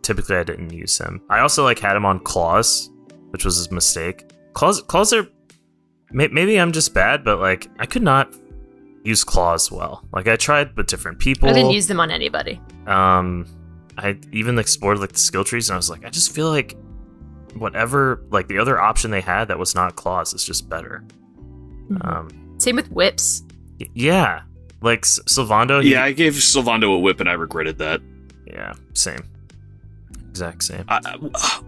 typically I didn't use him. I also had him on claws, which was a mistake. Claws are maybe I'm just bad, but I could not use claws well. I tried with different people. I didn't use them on anybody. I even explored the skill trees, and I was I just feel like whatever the other option they had that was not claws is just better. Same with whips. Yeah, Sylvando. Yeah, I gave Sylvando a whip, and I regretted that. Yeah, same. Exact same.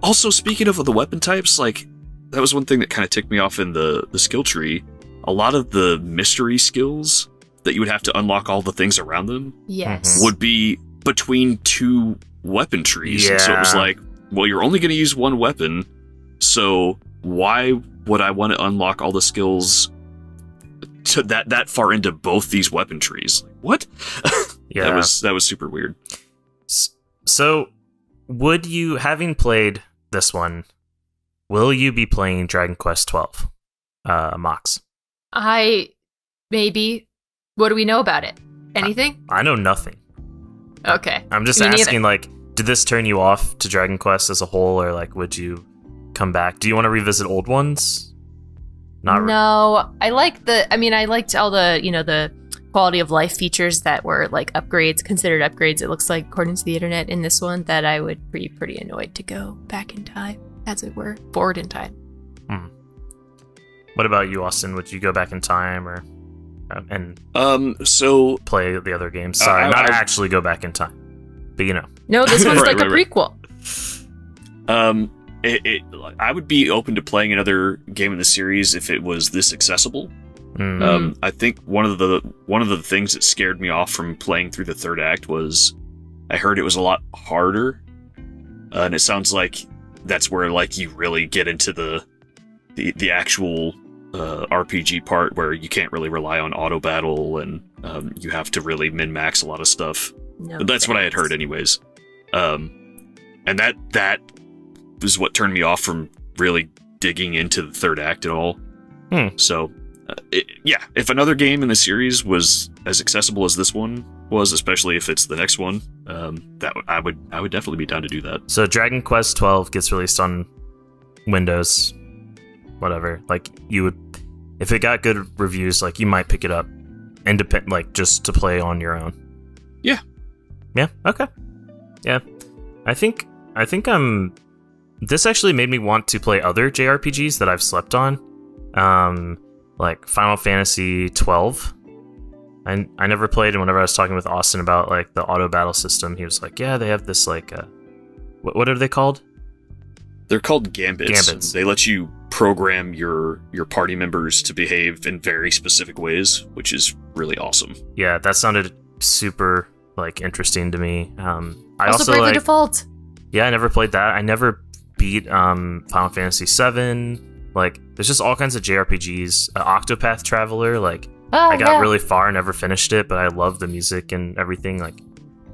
Also, speaking of the weapon types, that was one thing that kind of ticked me off in the skill tree. A lot of the mystery skills that you would have to unlock all the things around them Yes. would be between two weapon trees. Yeah. So it was well, you're only going to use one weapon, so why would I want to unlock all the skills to that far into both these weapon trees? What? Yeah, that was super weird. So, would you, having played this one, will you be playing Dragon Quest XII, Mox? Maybe. What do we know about it? Anything? I know nothing. Okay. I'm just Me neither. asking, did this turn you off to Dragon Quest as a whole, or would you come back? Do you want to revisit old ones? No, I liked all the, the quality of life features that were upgrades, considered upgrades. It looks like, according to the internet in this one, that I would be pretty annoyed to go back in time, as it were, forward in time. What about you, Austin? Would you go back in time or So play the other games? Sorry, not actually go back in time, but No, this one's Right, a right. prequel. I would be open to playing another game in the series if it was this accessible. I think one of the things that scared me off from playing through the third act was I heard it was a lot harder, and it sounds like that's where you really get into the actual RPG part where you can't really rely on auto battle and you have to really min-max a lot of stuff. No, But that's what I had heard anyways. And that was what turned me off from really digging into the third act at all. So, if another game in the series was as accessible as this one was, especially if it's the next one, that I would definitely be down to do that. So Dragon Quest XII gets released on Windows whatever. Like you would, if it got good reviews, like you might pick it up, independent, like just to play on your own. Yeah. Yeah. Okay. Yeah. I think this actually made me want to play other JRPGs that I've slept on, like Final Fantasy XII. I never played, and whenever I was talking with Austin about like the auto battle system, he was like, "Yeah, they have this like, what are they called?" They're called gambits. Gambits. They let you program your party members to behave in very specific ways, which is really awesome. Yeah, that sounded super like interesting to me. I also like, Bravely Default. Yeah, I never played that. I never beat Final Fantasy VII. Like, there's just all kinds of JRPGs. Octopath Traveler, like, I got really far, never finished it, but I love the music and everything. Like,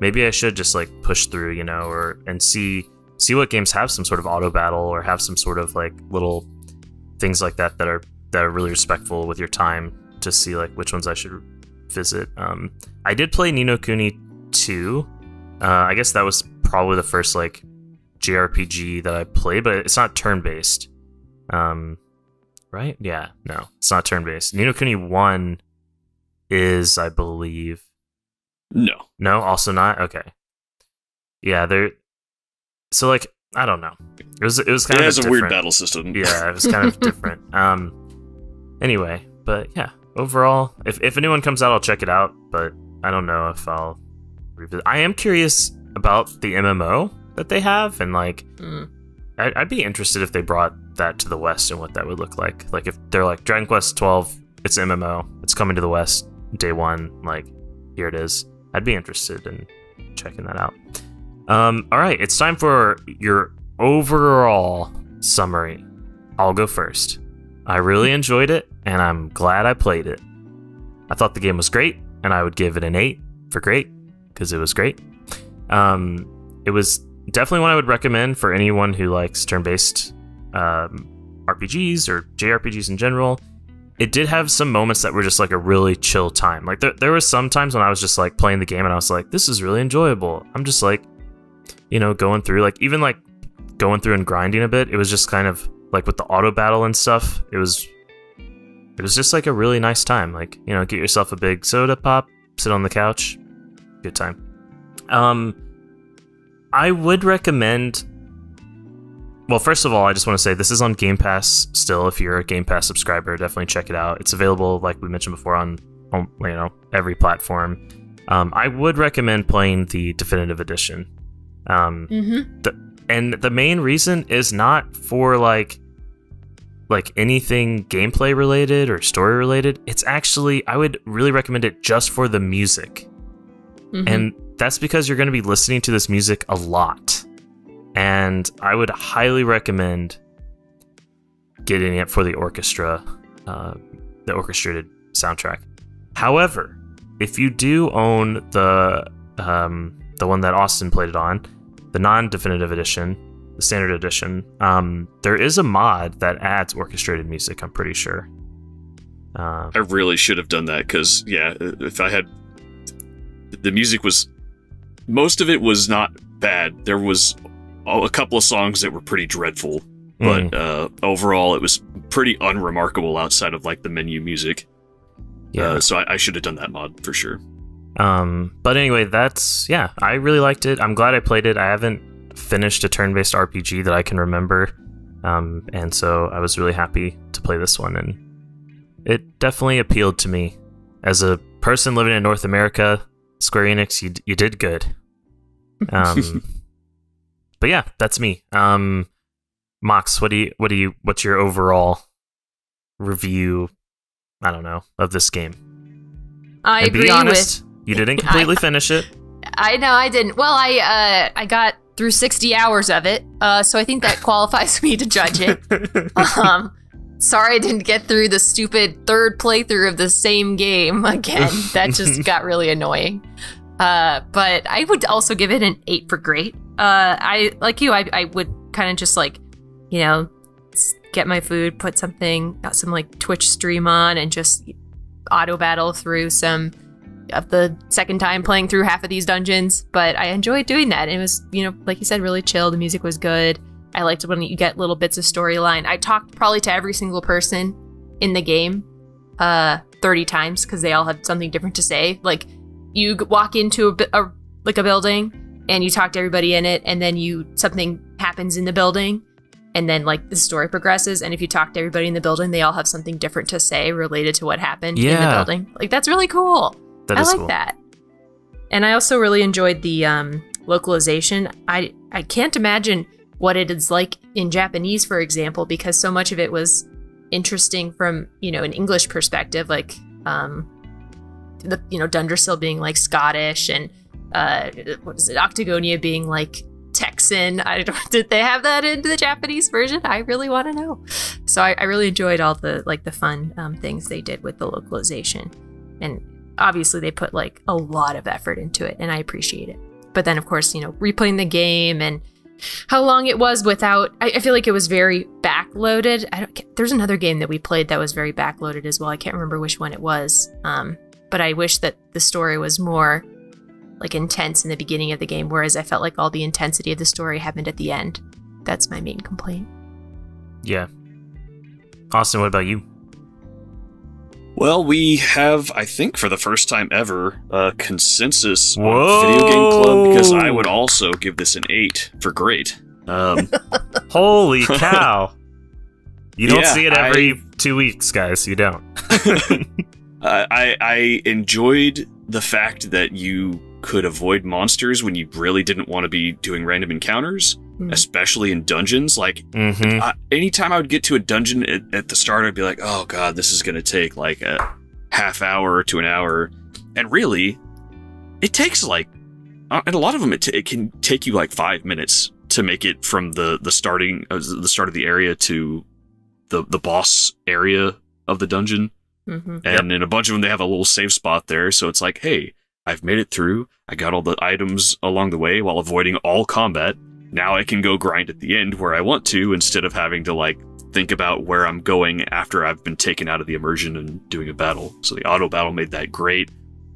maybe I should just like push through, you know, and see what games have some sort of auto battle or have some sort of like little things like that that are really respectful with your time, to see like which ones I should visit. I did play Ni no Kuni 2. I guess that was probably the first like JRPG that I played, but it's not turn-based. Right? Yeah, no, it's not turn-based. Ni no Kuni 1 is, I believe. No, also not. Okay. Yeah, so like, I don't know. It was kind of it has a different. weird battle system. Yeah, it was kind of different. Anyway, but yeah, overall, if anyone comes out, I'll check it out, but I don't know if I'll revisit. I am curious about the MMO that they have, and like, I'd be interested if they brought that to the West and what that would look like. Like if they're like, Dragon Quest XII, it's MMO, it's coming to the West day one, like, here it is. I'd be interested in checking that out. All right, it's time for your overall summary. I'll go first. I really enjoyed it, and I'm glad I played it. I thought the game was great, and I would give it an 8 for great, because it was great. It was definitely one I would recommend for anyone who likes turn-based RPGs or JRPGs in general. It did have some moments that were just like a really chill time. Like there was some times when I was just like playing the game and I was like, this is really enjoyable. I'm just like, you know, going through, like, even like going through and grinding a bit. It was just kind of like with the auto battle and stuff. It was just like a really nice time. Like, you know, get yourself a big soda pop, sit on the couch, good time. I would recommend. Well, first of all, I just want to say this is on Game Pass still. If you're a Game Pass subscriber, definitely check it out. It's available, like we mentioned before, on you know, every platform. I would recommend playing the Definitive Edition. The main reason is not for like anything gameplay related or story related. It's actually, I would really recommend it just for the music. And that's because you're going to be listening to this music a lot. And I would highly recommend getting it for the orchestra, the orchestrated soundtrack. However, if you do own the one that Austin played it on, the non-definitive edition, the standard edition, there is a mod that adds orchestrated music, I'm pretty sure. I really should have done that, because, yeah, if I had... The music was... Most of it was not bad. There was a couple of songs that were pretty dreadful, but overall it was pretty unremarkable outside of, like, the menu music. Yeah. So I should have done that mod, for sure. But anyway, that's... Yeah, I really liked it. I'm glad I played it. I haven't finished a turn-based RPG that I can remember, and so I was really happy to play this one, and it definitely appealed to me. As a person living in North America, Square Enix, you did good. But yeah, that's me. Mox, what's your overall review, I don't know, of this game? I and agree be honest, with... you didn't completely finish it. I know I didn't. Well, I got through 60 hours of it, so I think that qualifies me to judge it. Sorry I didn't get through the stupid third playthrough of the same game again. That just got really annoying. But I would also give it an 8 for great. I like you. I would kind of just like, you know, get my food, put some like Twitch stream on, and just auto battle through some of the second time playing through half of these dungeons. But I enjoyed doing that. It was, you know, like you said, really chill. The music was good. I liked when you get little bits of storyline. I talked probably to every single person in the game 30 times because they all had something different to say. Like, you walk into a building and you talk to everybody in it, and then something happens in the building, and then like the story progresses. And if you talk to everybody in the building, they all have something different to say related to what happened in the building. Like, that's really cool. I like cool. that. And I also really enjoyed the localization. I can't imagine what it is like in Japanese, for example, because so much of it was interesting from, an English perspective, like Dundersill being like Scottish, and Octagonia being like Texan. Did they have that in the Japanese version? I really want to know. So I really enjoyed all the fun things they did with the localization, and obviously they put like a lot of effort into it, and I appreciate it. But then of course, replaying the game and how long it was without, I feel like it was very backloaded. There's another game that we played that was very backloaded as well. I can't remember which one it was. But I wish that the story was more like intense in the beginning of the game, whereas I felt like all the intensity of the story happened at the end. That's my main complaint. Yeah. Austin, what about you? Well, we have, I think for the first time ever, a consensus on Video Game Club, because I would also give this an 8 for great. Holy cow. You don't see it every 2 weeks, guys. You don't. I enjoyed the fact that you could avoid monsters when you really didn't want to be doing random encounters, especially in dungeons. Like, anytime I would get to a dungeon at the start, I'd be like, oh god, this is going to take like a half hour to an hour. And really, it takes like, and a lot of them, it can take you like 5 minutes to make it from the start of the area to the boss area of the dungeon. And in a bunch of them, they have a little save spot there. So it's like, hey, I've made it through. I got all the items along the way while avoiding all combat. Now I can go grind at the end where I want to, instead of having to like think about where I'm going after I've been taken out of the immersion and doing a battle. So the auto battle made that great.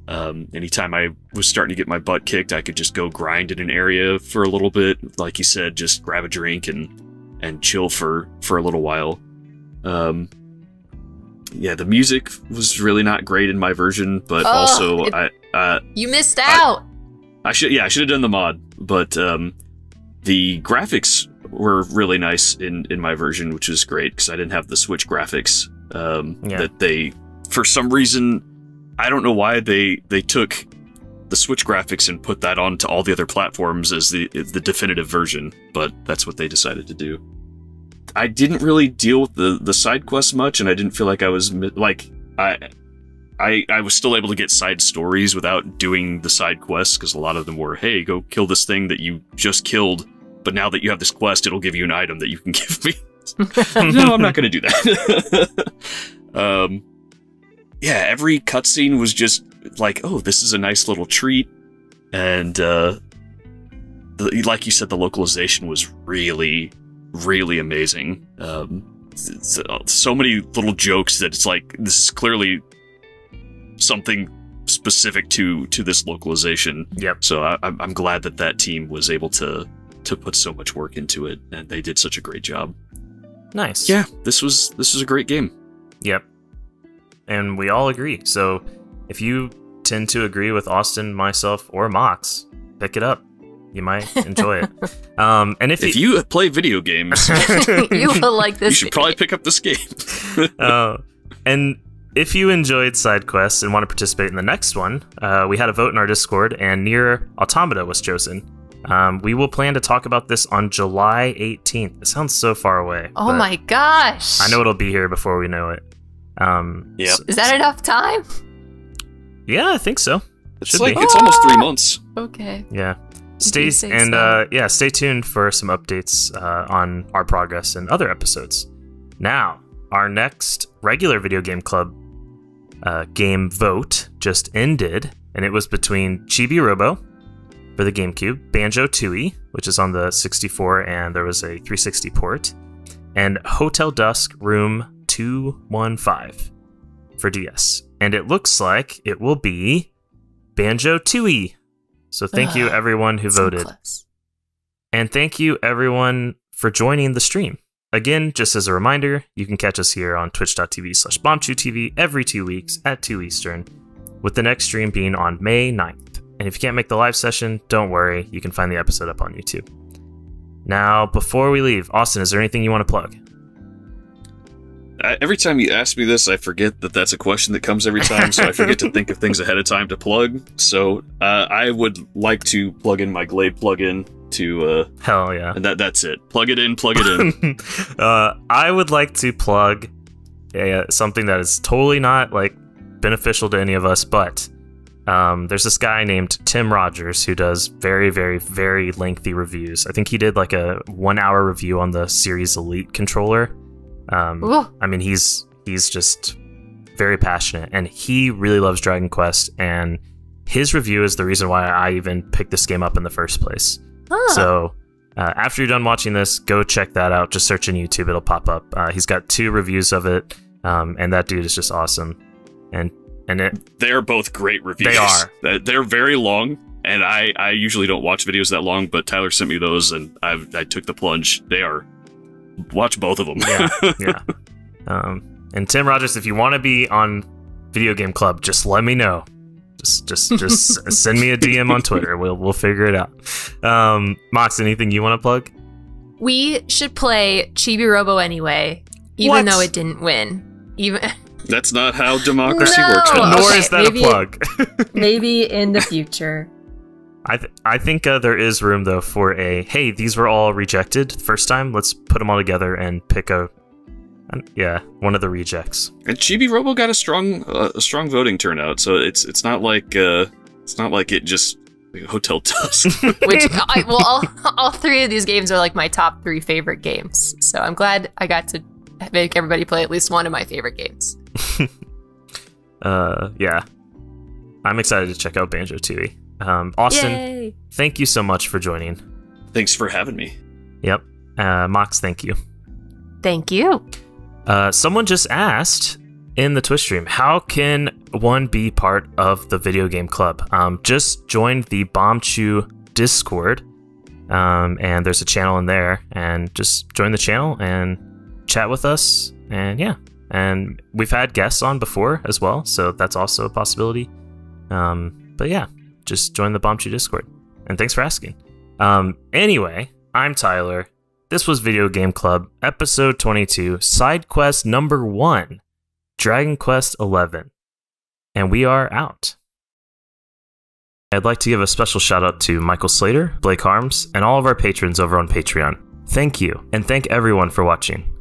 Anytime I was starting to get my butt kicked, I could just go grind in an area for a little bit. Like you said, just grab a drink and chill for a little while. Yeah, the music was really not great in my version, but also you missed out. I should have done the mod, but the graphics were really nice in my version, which is great because I didn't have the Switch graphics. That they, for some reason, I don't know why they took the Switch graphics and put that onto all the other platforms as the definitive version, but that's what they decided to do. I didn't really deal with the side quests much, and I didn't feel like I was I was still able to get side stories without doing the side quests, because a lot of them were, hey, go kill this thing that you just killed, but now that you have this quest, it'll give you an item that you can give me. No, I'm not going to do that. Yeah, every cutscene was just like, oh, this is a nice little treat, and like you said, the localization was really amazing. So many little jokes that it's like, this is clearly something specific to this localization. Yep. So I'm glad that team was able to put so much work into it, and they did such a great job. Nice. Yeah, this was a great game. Yep. And we all agree. So if you tend to agree with Austin, myself, or Mox, pick it up. You might enjoy it. And if you play video games, you will like this. You should probably pick up this game. And if you enjoyed side quests and want to participate in the next one, we had a vote in our Discord, and Nier Automata was chosen. We will plan to talk about this on July 18th. It sounds so far away. Oh my gosh! I know it'll be here before we know it. Yeah. Is that enough time? Yeah, I think so. It's almost 3 months. Okay. Yeah. Stay tuned for some updates on our progress and other episodes. Now, our next regular Video Game Club game vote just ended, and it was between Chibi Robo for the GameCube, Banjo-Tooie, which is on the 64, and there was a 360 port, and Hotel Dusk Room 215 for DS. And it looks like it will be Banjo-Tooie. So thank you everyone who voted. Close. And thank you everyone for joining the stream. Again, just as a reminder, you can catch us here on twitch.tv/BombchuTV every 2 weeks at 2 Eastern, with the next stream being on May 9th. And if you can't make the live session, don't worry, you can find the episode up on YouTube. Now, before we leave, Austin, is there anything you want to plug? Every time you ask me this, I forget that that's a question that comes every time, so I forget to think of things ahead of time to plug. So I would like to plug in my Glade plugin to... Hell yeah. And that's it. Plug it in, plug it in. I would like to plug something that is totally not like beneficial to any of us, but there's this guy named Tim Rogers who does very, very, very lengthy reviews. I think he did like a 1-hour review on the Series Elite controller. I mean, he's just very passionate, and he really loves Dragon Quest, and his review is the reason why I even picked this game up in the first place. So after you're done watching this, go check that out. Just search in YouTube, it'll pop up. He's got 2 reviews of it, and that dude is just awesome. And they're both great reviews. They are. They're very long, and I usually don't watch videos that long, but Tyler sent me those, and I took the plunge. They are... Watch both of them. Yeah. And Tim Rogers, if you want to be on Video Game Club, just let me know. Just send me a DM on Twitter. We'll figure it out. Mox, anything you want to plug? We should play Chibi Robo anyway, even though it didn't win. That's not how democracy works. Nor is that a plug. Maybe in the future. I think there is room, though, for a, hey, these were all rejected the first time. Let's put them all together and pick one of the rejects. And Chibi Robo got a strong voting turnout, so it's not like it just Hotel Dusk. Which all 3 of these games are like my top 3 favorite games. So I'm glad I got to make everybody play at least one of my favorite games. Yeah, I'm excited to check out Banjo-Tooie. Austin, Yay! Thank you so much for joining. Thanks for having me. Yep. Mox, thank you. Thank you. Someone just asked in the Twitch stream, how can one be part of the Video Game Club? Just join the Bombchu Discord, and there's a channel in there, and just join the channel and chat with us, and yeah. And we've had guests on before as well, so that's also a possibility. But yeah. Just join the Bombchu Discord. And thanks for asking. Anyway, I'm Tyler. This was Video Game Club, episode 22, side quest number 1, Dragon Quest XI. And we are out. I'd like to give a special shout out to Michael Slater, Blake Harms, and all of our patrons over on Patreon. Thank you, and thank everyone for watching.